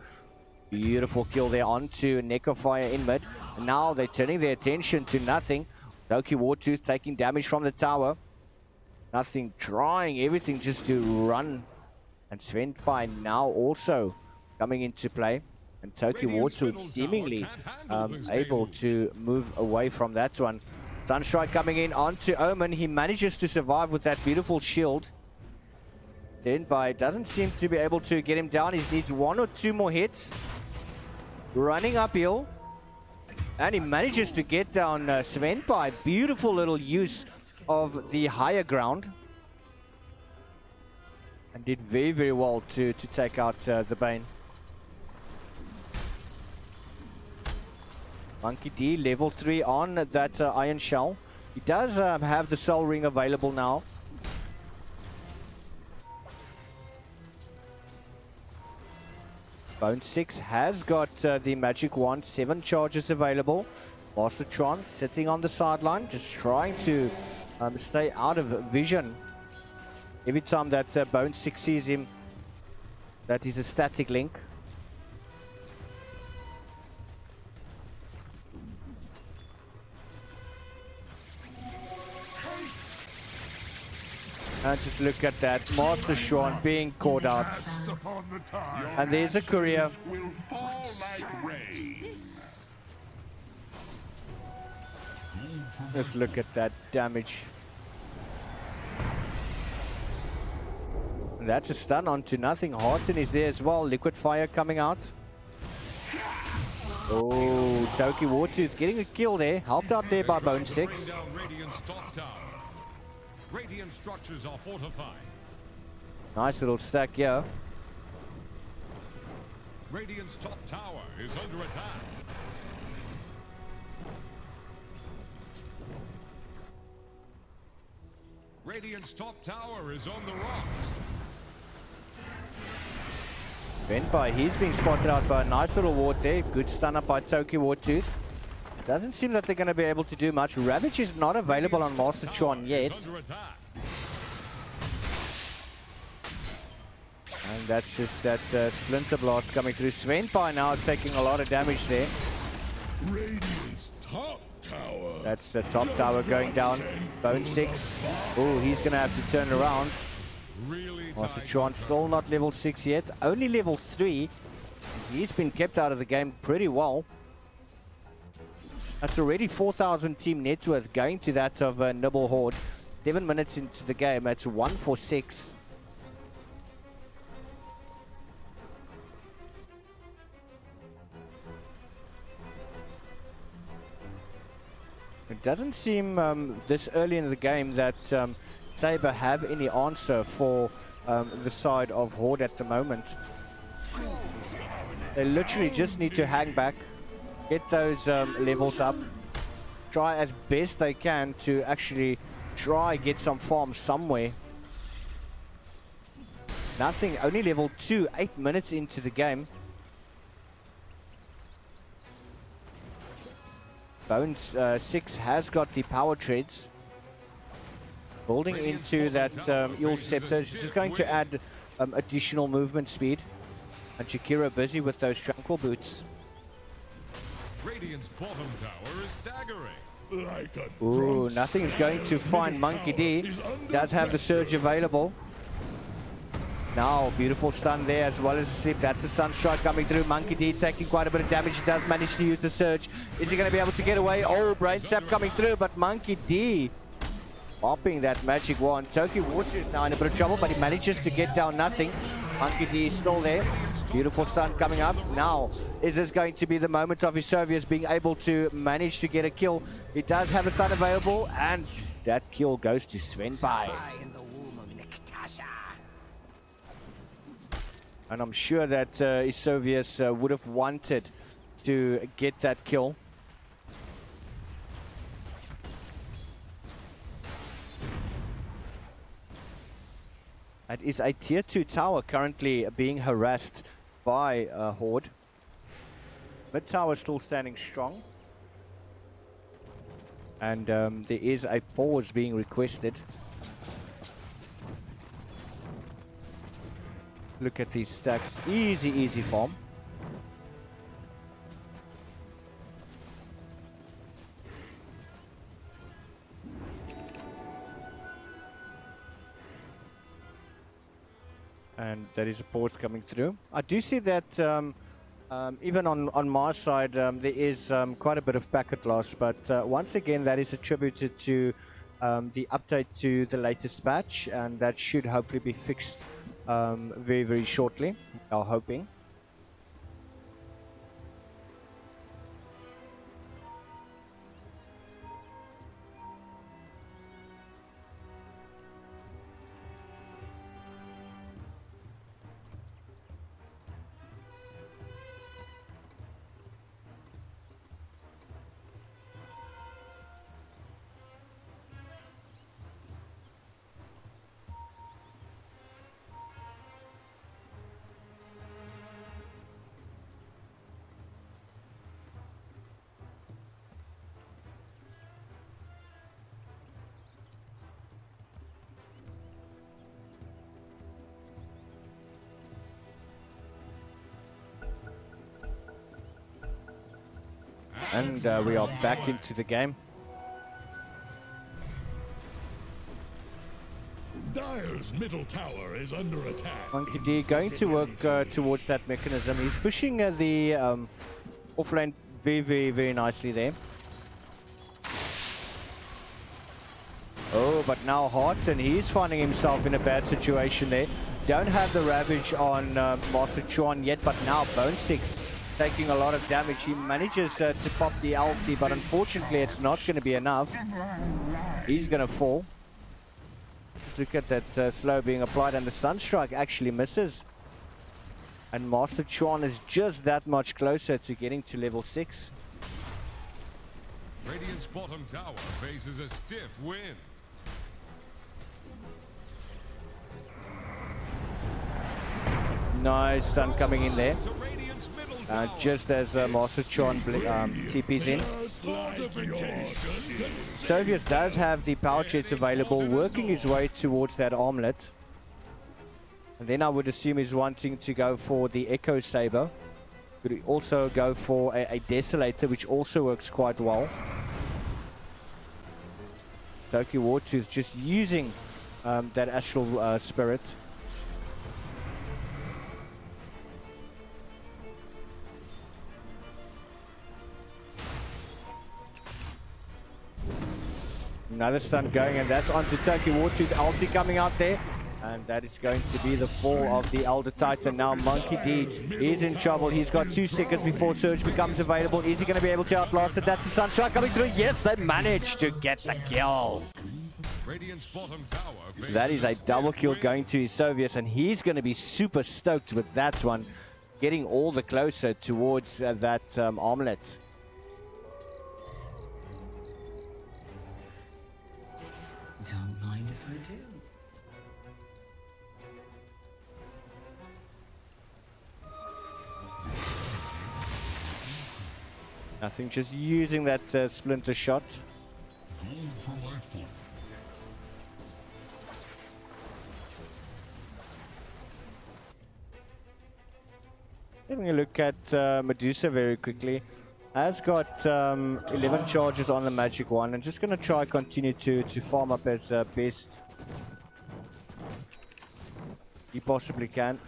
Beautiful kill there onto Necrofire in mid. Now they're turning their attention to Nothing. Toki Wartooth taking damage from the tower. Nothing trying everything just to run. And Svenpai now also coming into play. And Toki Wartooth seemingly able to move away from that one. Sunstrike coming in onto Omen. He manages to survive with that beautiful shield. Svenpai doesn't seem to be able to get him down. He needs 1 or 2 more hits. Running uphill. And he manages to get down Svenpai. Beautiful little use of the higher ground. And did very, very well to take out the Bane. Monkey D level 3 on that Iron Shell. He does have the Soul Ring available now. Bone 6 has got the Magic Wand, 7 charges available. Master Tron sitting on the sideline, just trying to stay out of vision. Every time that Bone 6 sees him, that is a static link. And just look at that, Master Tron being caught out. And there's a courier. Just look at that damage. And that's a stun onto Nothing. Horton is there as well. Liquid Fire coming out. Oh, Toki Wartooth getting a kill there. Helped out there by Bone 6. Radiant structures are fortified. Nice little stack here. Radiant's top tower is under attack. Radiant's top tower is on the rocks. Svenpai, he's being spotted out by a nice little ward there. Good stun up by Toki Wartooth. Doesn't seem that they're going to be able to do much. Ravage is not available on Master Tron yet. And that's just that Splinter Blast coming through. Svenpai now taking a lot of damage there. Radiant's top tower. That's the top tower going down. Bone 6. Oh, he's going to have to turn around. Master Tron still not level 6 yet. Only level 3. He's been kept out of the game pretty well. That's already 4,000 team net worth going to that of Nibble Horde. 7 minutes into the game, that's 146. It doesn't seem this early in the game that Sabre have any answer for the side of Horde at the moment. They literally just need to hang back. Get those levels up. Try as best they can to actually try get some farms somewhere. Nothing, only level 2, 8 minutes into the game. Bones 6 has got the power treads. Building into that Eel Scepter, just going to add additional movement speed. And Shakira busy with those Tranquil Boots. Radiant's bottom tower is staggering. Like a Ooh, Nothing is going to find Monkey D. Does have the Surge available. Now, beautiful stun there as well as the sleep. That's the Sunstrike coming through. Monkey D taking quite a bit of damage. He does manage to use the surge. Is he going to be able to get away? Oh, Brain Sap coming through, but Monkey D popping that magic wand. Toki Water is now in a bit of trouble, but he manages to get down nothing. Monkey D is still there. Beautiful stun coming up. Now, is this going to be the moment of Isovius being able to manage to get a kill? He does have a stun available, and that kill goes to Svenpai. And I'm sure that Isovius would have wanted to get that kill. That is a tier 2 tower currently being harassed by Horde. Mid tower still standing strong. And there is a pause being requested. Look at these stacks. Easy farm. And there is a pause coming through. I do see that even on my side there is quite a bit of packet loss, but once again that is attributed to the update to the latest patch, and that should hopefully be fixed very shortly. I'm hoping. And we are back into the game. Dire's middle tower is under attack. Monkey D going to work towards that mechanism. He's pushing the offlane very nicely there. Oh, but now Horton, he's finding himself in a bad situation there. Don't have the Ravage on Master Chuan yet, but now Bone 6 taking a lot of damage. He manages to pop the ulti, but unfortunately it's not going to be enough. He's going to fall. Just look at that slow being applied, and the Sunstrike actually misses. And Master Chuan is just that much closer to getting to level 6. Radiant's bottom tower faces a stiff wind. Nice stun coming in there. Just as Master Chuan TP's in. Sovius does have the power jets available, working his way towards that armlet. And then I would assume he's wanting to go for the Echo Sabre. Could also go for a Desolator, which also works quite well. Toki Wartooth just using that Astral Spirit. Another stun going, and that's onto Toki Wartooth. Ulti coming out there, and that is going to be the fall of the Elder Titan. Now Monkey D is in trouble. He's got 2 seconds before Surge becomes available. Is he going to be able to outlast it? That's the Sunstrike coming through. Yes, they managed to get the kill. Radiant's bottom tower. That is a double kill going to Isovius, and he's going to be super stoked with that one, getting all the closer towards that armlet. Don't mind if I do. Nothing, just using that splinter shot. Having a look at Medusa very quickly. Has got 11 charges on the magic wand, and just going to try continue to farm up as best. he possibly can.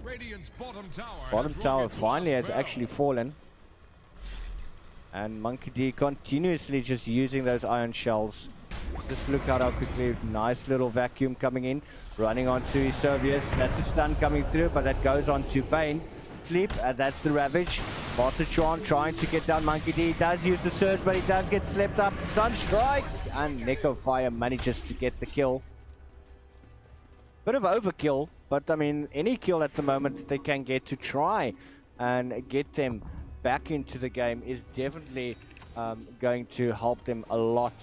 Radiant's bottom tower, Bottom has tower rung its finally last has bell. actually fallen. And Monkey D continuously just using those iron shells. Just look at how quickly, nice little vacuum coming in, running onto his Servius. That's a stun coming through, but that goes on to Bane. Sleep, that's the Ravage. Master Chuan trying to get down Monkey D. He does use the Surge, but he does get slept up. Sunstrike, and Nico Fire manages to get the kill. Bit of overkill, but I mean, any kill at the moment that they can get to try and get them back into the game is definitely going to help them a lot.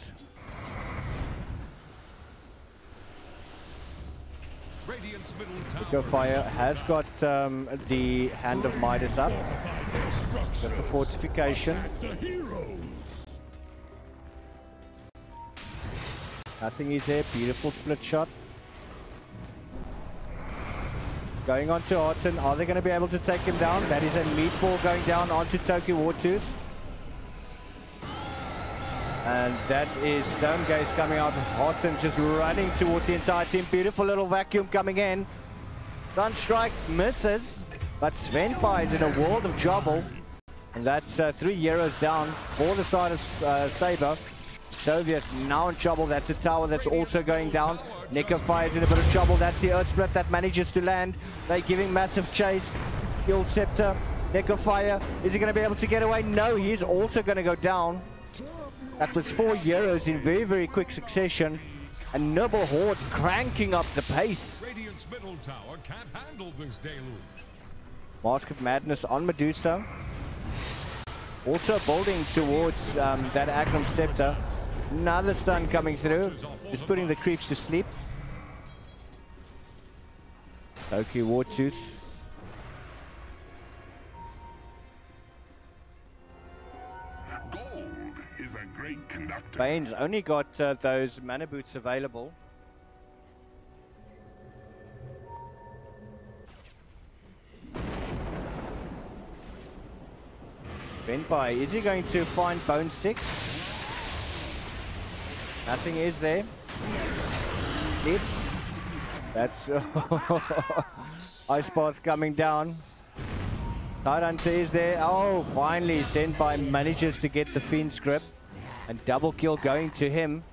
Radiant's middle tower Nico Fire has got the Hand of Midas up. Fortify their structure. Got the fortification. The heroes. Nothing is there. Beautiful split shot. Going on to Horton. Are they going to be able to take him down? That is a meatball going down onto Toki Wartooth. And that is Stone Gaze coming out. Horton just running towards the entire team. Beautiful little vacuum coming in. Sunstrike misses. But Svenpai is in a world of trouble. And that's 3 euros down for the side of Sabre. Soviet's now in trouble. That's a tower that's also going down. Nico Fire's in a bit of trouble. That's the Earth Split that manages to land. They're giving massive chase. Guild Scepter. Nico Fire. Is he going to be able to get away? No, he's also going to go down. That was 4 euros in very, very quick succession. And Nibble Horde cranking up the pace. Radiant's middle tower can't handle this deluge. Mask of Madness on Medusa. Also building towards that Agnum Scepter. Another stun coming through. Just putting the creeps to sleep. Toki Wartooth. Gold is a great conductor. Bane's only got those mana boots available. Benpai, is he going to find Bone 6? Nothing is there. Sleep. That's Ice Path coming down. Tidehunter is there. Oh, finally Senpai manages to get the Fiend's grip. And double kill going to him.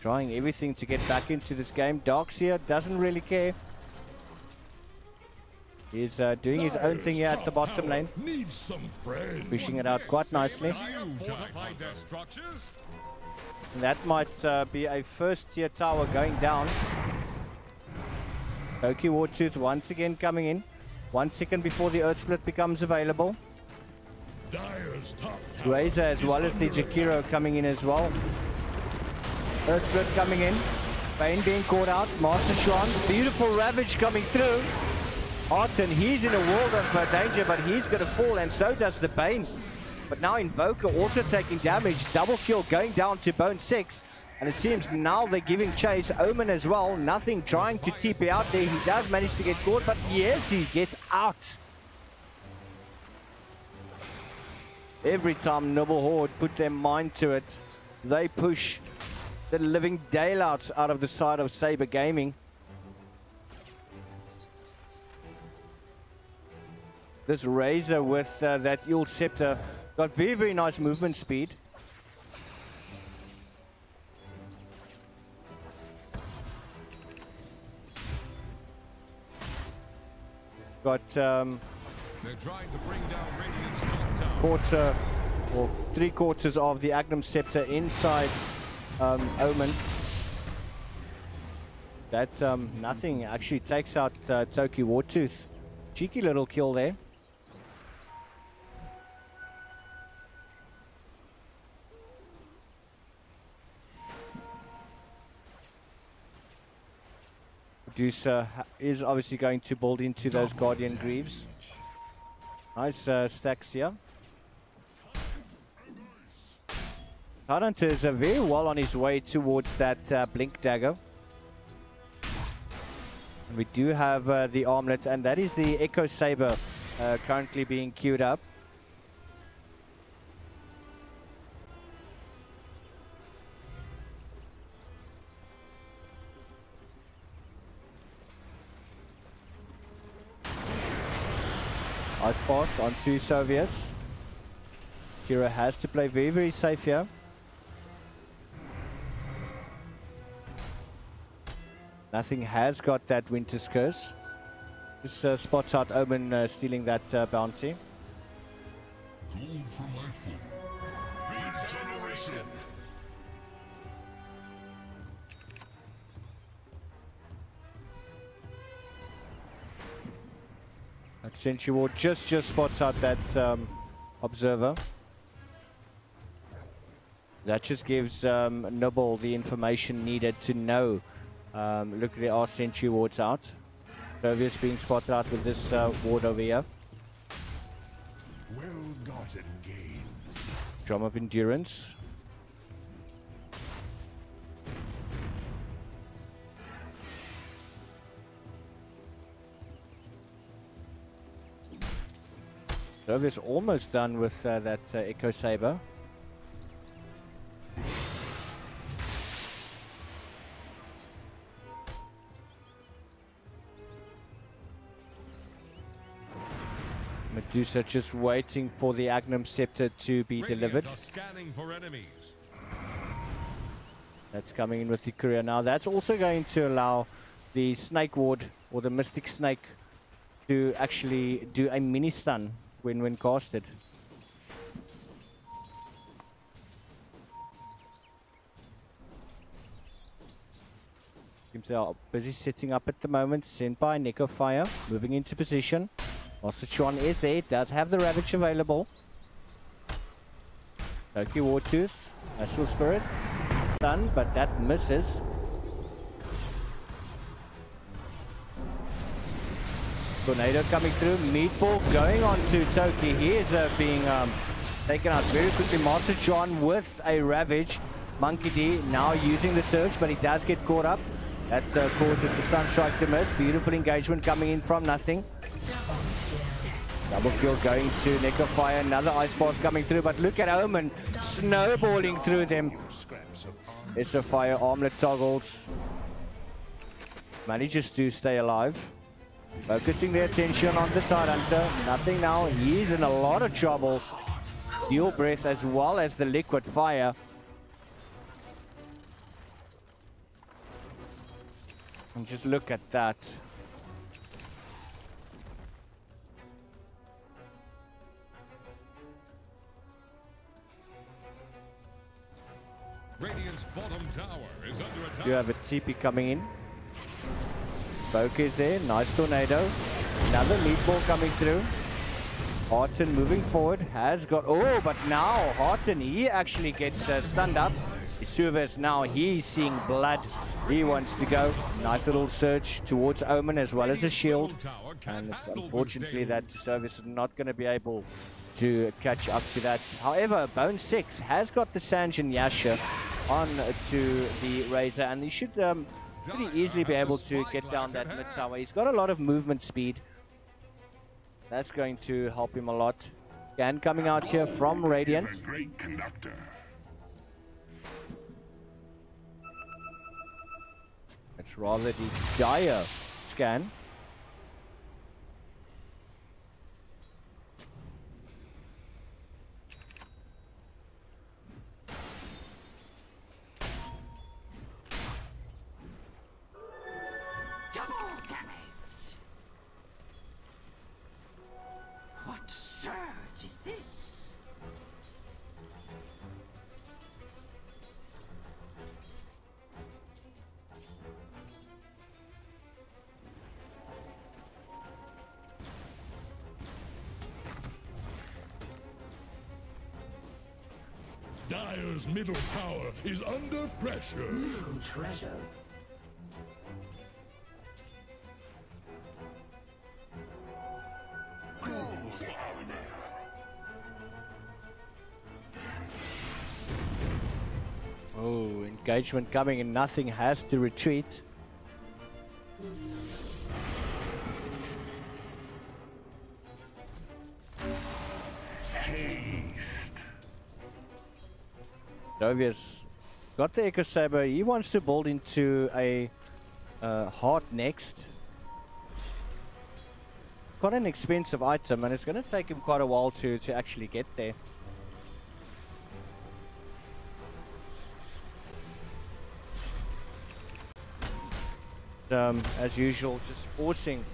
Trying everything to get back into this game. Darkseer doesn't really care. He's doing his own thing here at the bottom lane. Needs some friends. Pushing it out quite nicely. Fortified their structures. And that might be a first tier tower going down. Toki Wartooth once again coming in. 1 second before the Earth Split becomes available. Dire's top tower Razor as well as the Jakiro coming in as well. Earth Split coming in. Bane being caught out. Master Chuan. Beautiful Ravage coming through. Horton, he's in a world of danger, but he's going to fall, and so does the Bane. But now Invoker also taking damage. Double kill going down to Bone 6. And it seems now they're giving chase. Omen as well. Nothing trying to TP out there. He does manage to get caught, but yes, he gets out. Every time Nibble Horde put their mind to it, they push the living daylights out of the side of Sabre Gaming. This Razor with that Yule Scepter got very, very nice movement speed. Got They're trying to bring down Radiant's top tower. quarter or 3/4 of the Agnum Scepter inside Omen. That nothing actually takes out Toki Wartooth. Cheeky little kill there. Medusa is obviously going to build into those Guardian Greaves. Nice stacks here. Tidehunter is very well on his way towards that Blink Dagger. And we do have the armlet, and that is the Echo Sabre currently being queued up. Ice Blast onto Sovius. Kira has to play very, very safe here. Nothing has got that Winter's Curse. Just spots out Omen stealing that bounty. Gold for my food. Regeneration. That Sentry Ward just spots out that Observer. That just gives Nibble the information needed to know. Look, there are Sentry Wards out. Sovius being spotted out with this ward over here. Well-gotten gains. Drum of Endurance. Sovius almost done with that Echo Sabre. Medusa just waiting for the Agnum Scepter to be delivered. Scanning for enemies. That's coming in with the courier now. That's also going to allow the Snake Ward or the Mystic Snake to actually do a mini stun when casted. Seems they are busy setting up at the moment. Sent by Nico Fire, moving into position. Master Chuan is there, does have the Ravage available. Loki Wartooth, Astral Spirit, done, but that misses. Tornado coming through, Meatball going on to Toki. He is being taken out very quickly. Master Chuan with a Ravage. Monkey D now using the Surge, but he does get caught up. That causes the Sunstrike to miss. Beautiful engagement coming in from nothing. Double kill going to Necrofire, another Ice Blast coming through, but look at Omen snowballing through them. It's a fire armlet toggles. Manages to stay alive. Focusing their attention on the Tidehunter. Nothing now, he's in a lot of trouble. Dual Breath as well as the Liquid Fire. And just look at that. Radiant's bottom tower is under attack. You have a TP coming in. Boke is there. Nice tornado. Another meatball coming through. Harton moving forward. Has got... Oh, but now Harton, he actually gets stunned up. Isuvis now, he's seeing blood. He wants to go. Nice little surge towards Omen as well as a shield. And it's unfortunately that Service is not going to be able to catch up to that. However, Bone 6 has got the Sanj and Yasha on to the Razor, and he should pretty easily be able to get down that mid tower. He's got a lot of movement speed. That's going to help him a lot. Scan coming out here from Radiant. He's a great conductor. It's rather the dire scan. Double damage. What surge is this? Dire's middle tower is under pressure. New treasures. Oh, engagement coming and nothing has to retreat. Haste. Dovius got the Echo Sabre. He wants to build into a heart next. quite an expensive item, and it's going to take him quite a while to actually get there. As usual, just forcing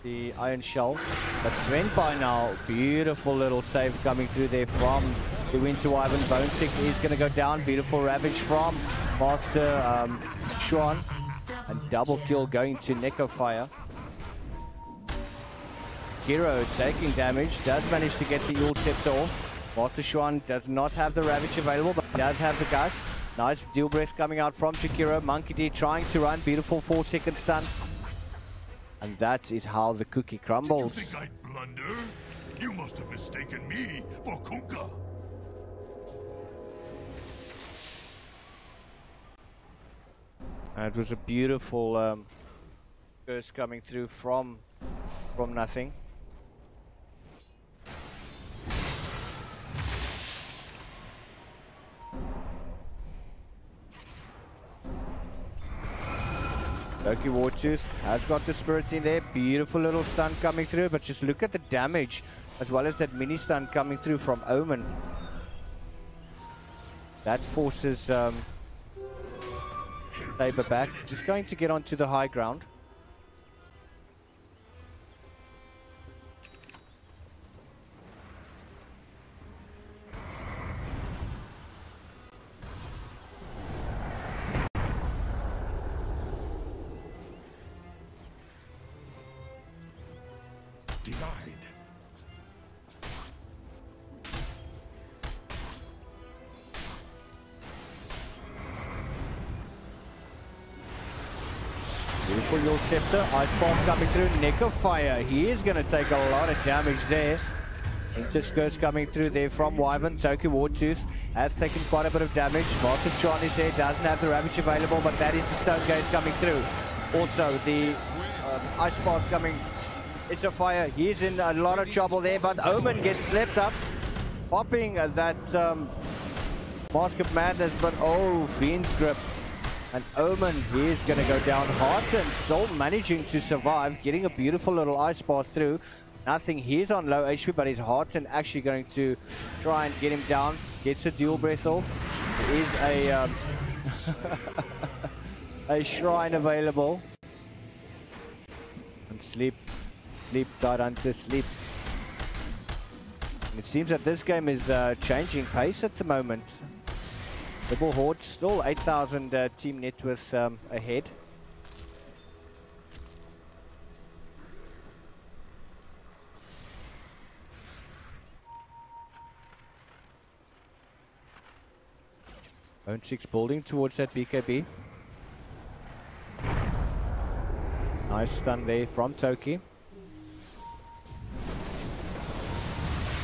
the Iron Shell. But Sven by now, beautiful little save coming through there from the Winter Wyvern. Bone 6 is going to go down. Beautiful Ravage from Master Schwan. And double kill going to Neko Fire. Kiro taking damage, does manage to get the Yule Scepter off. Master Schwan does not have the Ravage available, but does have the Gust. Nice Deal Breath coming out from Jakiro. Monkey D trying to run. Beautiful 4-second stun. And that is how the cookie crumbles. Did you think I'd blunder? You must have mistaken me for Kunkka. It was a beautiful curse coming through from nothing. Loki Wartooth has got the spirit in there. Beautiful little stun coming through, but just look at the damage as well as that mini stun coming through from Omen. That forces Sabre back. Just going to get onto the high ground. Denied. Beautiful Yule Scepter, Ice Bomb coming through, Neko Fire. He is going to take a lot of damage there. Interskirts coming through there from Wyvern. Toki Wartooth has taken quite a bit of damage. Master Tron is there, doesn't have the Ravage available, but that is the Stone Gaze coming through. Also, the Ice Path coming. It's a fire. He's in a lot of trouble there, but Omen gets slept up. Popping that Mask of Madness, but oh, Fiend's Grip. And Omen, he is going to go down. Hearten still managing to survive, getting a beautiful little ice path through. Nothing, he's on low HP, but his Hearten actually going to try and get him down. Gets a Dual Breath off. There is a, a Shrine available. And sleep, Tide Hunter, sleep. And it seems that this game is changing pace at the moment. Nibble Horde still 8,000 team net worth ahead. Bone 6 building towards that BKB. Nice stun there from Toki.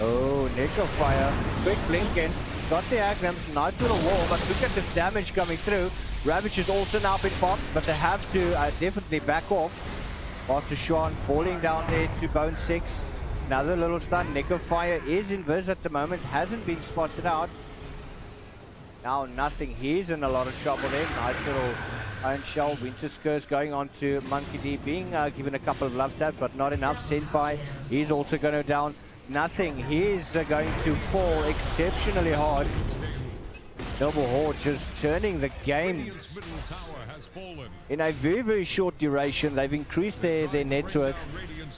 Oh, Neko Fire. Quick blink in. Got the Agnams, nice little wall, but look at this damage coming through. Ravage is also now been popped, but they have to definitely back off. Master Schwan falling down there to Bone 6. Another little stun. Neko Fire is invis at the moment, hasn't been spotted out. Now nothing, he's in a lot of trouble there. Nice little Iron Shell. Winter's Curse going on to Monkey D, being given a couple of love taps, but not enough. Senpai, he's also going to down. Nothing, he's going to fall exceptionally hard. Nibble Horde just turning the game in a very, very short duration. They've increased their net worth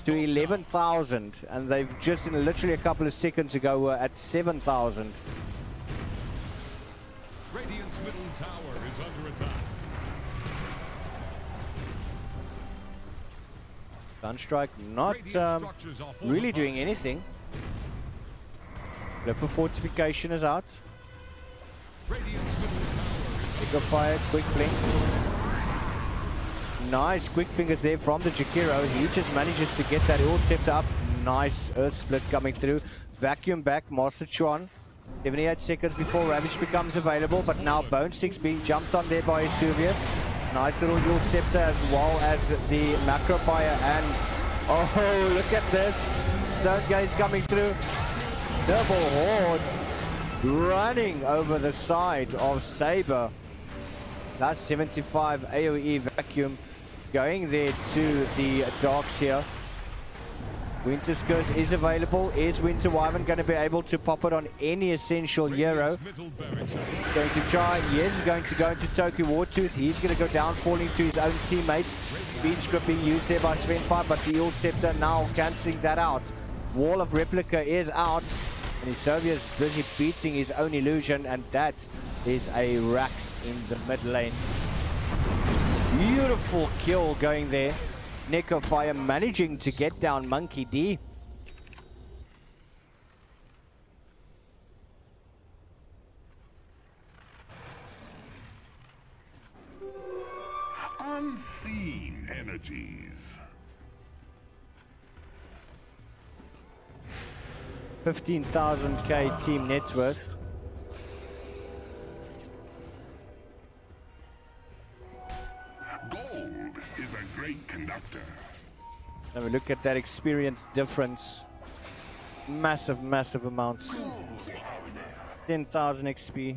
to 11,000, and they've just in literally a couple of seconds ago were at 7,000. Radiant's middle tower is under attack. Sunstrike not really doing anything. Flipper Fortification is out. Neko Fire, quick blink. Nice quick fingers there from the Jakiro. He just manages to get that Yule Scepter up. Nice Earth Split coming through. Vacuum back, Master Chuan. 78 seconds before Ravage becomes available, but now Bone 6 being jumped on there by Vesuvius. Nice little Yule Scepter as well as the Macro Fire, and oh, look at this. Stone Gaze coming through. Nibble Horde running over the side of Sabre. That's 75 AoE vacuum going there to the Darks here. Winter's Curse is available. Is Winter Wyvern going to be able to pop it on any essential hero? Going to try. Yes, he's going to go into Toki Wartooth. He's going to go down, falling to his own teammates. Beach grip being used there by Svenfire, but the Eel Scepter now cancelling that out. Wall of Replica is out, and his Soviet's busy beating his own illusion, and that is a Rax in the mid lane. Beautiful kill going there. Necrofire managing to get down Monkey D. Unseen energies. 15,000k team net worth. Gold is a great conductor. Have a look at that experience difference. Massive, massive amounts. 10,000 XP.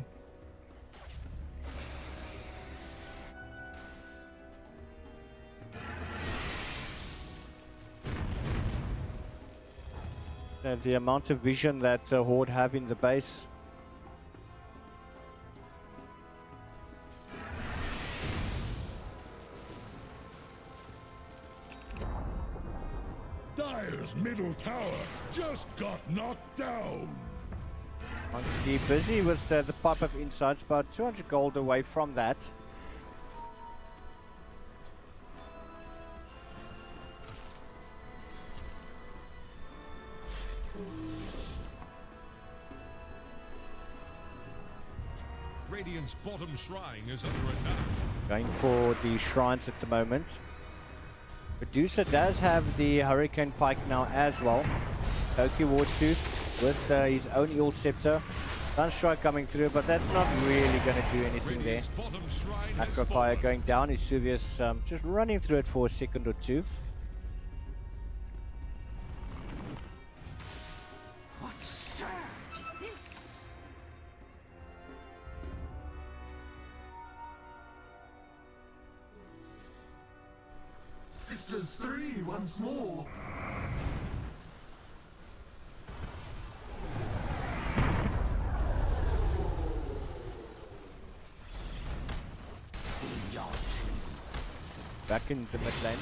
The amount of vision that Horde have in the base. Dire's middle tower just got knocked down. Monkey busy with the pop-up insights, about 200 gold away from that. Radiant's bottom shrine is under attack. Going for the shrines at the moment. Producer does have the Hurricane Pike now as well. Toki Wartooth with his own Eel Scepter. Sunstrike coming through, but that's not really going to do anything there. Acrofire going down. Isuvius just running through it for a second or two. What surge is this? Sisters 3 once more. Back in the mid lane.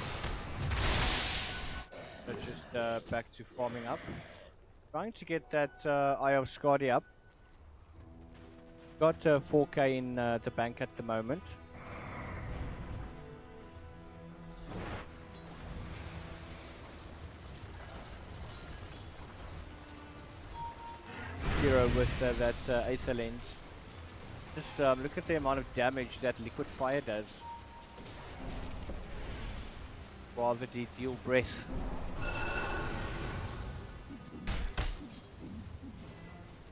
So just back to farming up. Trying to get that Eye of Skadi up. Got 4k in the bank at the moment. Hero with that Aether Lens. Just look at the amount of damage that Liquid Fire does. Rather deal breath.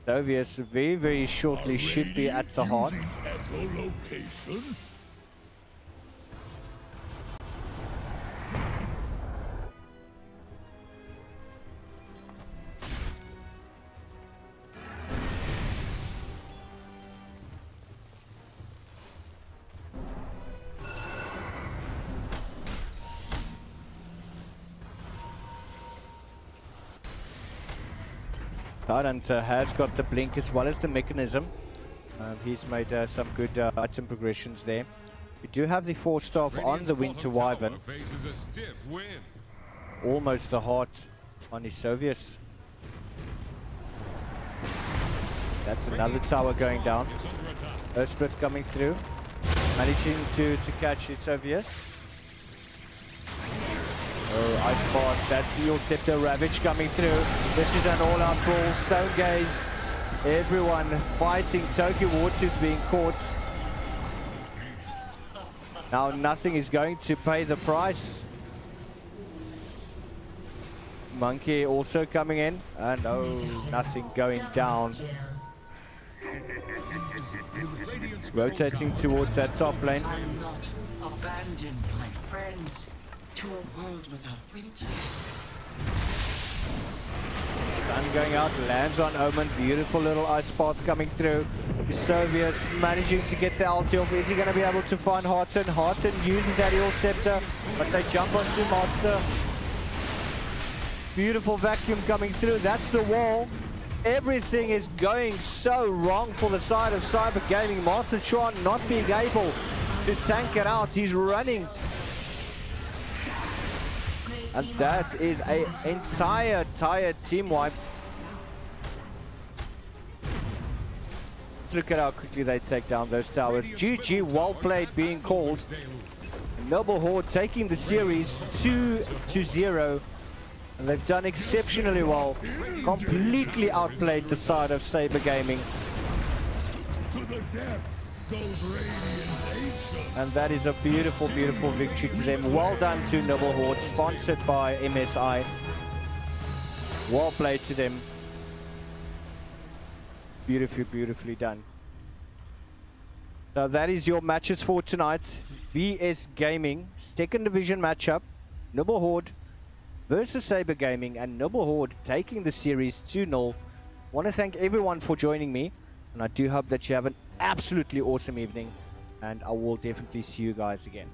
Sovius very shortly should be at the heart. Echolocation. Tyrant has got the blink as well as the mechanism. He's made some good item progressions there. We do have the 4-staff on the Winter Wyvern. Almost the heart on his Sovius. That's another tower going down. Earth Split coming through. Managing to catch its Sovius. Oh, Ice Bart, that's the Eel Scepter Ravage coming through. This is an all-out brawl. Stone Gaze. Everyone fighting. Toki Wartooth being caught. Now nothing is going to pay the price. Monkey also coming in. And oh, nothing going down. Rotating towards that top lane. I am not abandoned, my friends, to a world without winter. Sun going out, lands on Omen. Beautiful little ice path coming through. Sovius managing to get the ulti off. Is he going to be able to find Harton? Harton uses that Eel Scepter, but they jump onto Monster. Beautiful vacuum coming through. That's the wall. Everything is going so wrong for the side of Sabre Gaming. Master Sean not being able to tank it out. He's running. And that is an entire team wipe. Look at how quickly they take down those towers. GG, well played being called. Nibble Horde taking the series 2-0. And they've done exceptionally well. Completely outplayed the side of Sabre Gaming. To the depths goes Radiant's ancient. And that is a beautiful, beautiful victory to them. Well done to Nibble Horde, sponsored by MSI. Well played to them. Beautifully, beautifully done. So that is your matches for tonight. VSGaming, second division matchup. Nibble Horde versus Sabre Gaming, and Nibble Horde taking the series 2-0. Want to thank everyone for joining me, and I do hope that you have an absolutely awesome evening, and I will definitely see you guys again.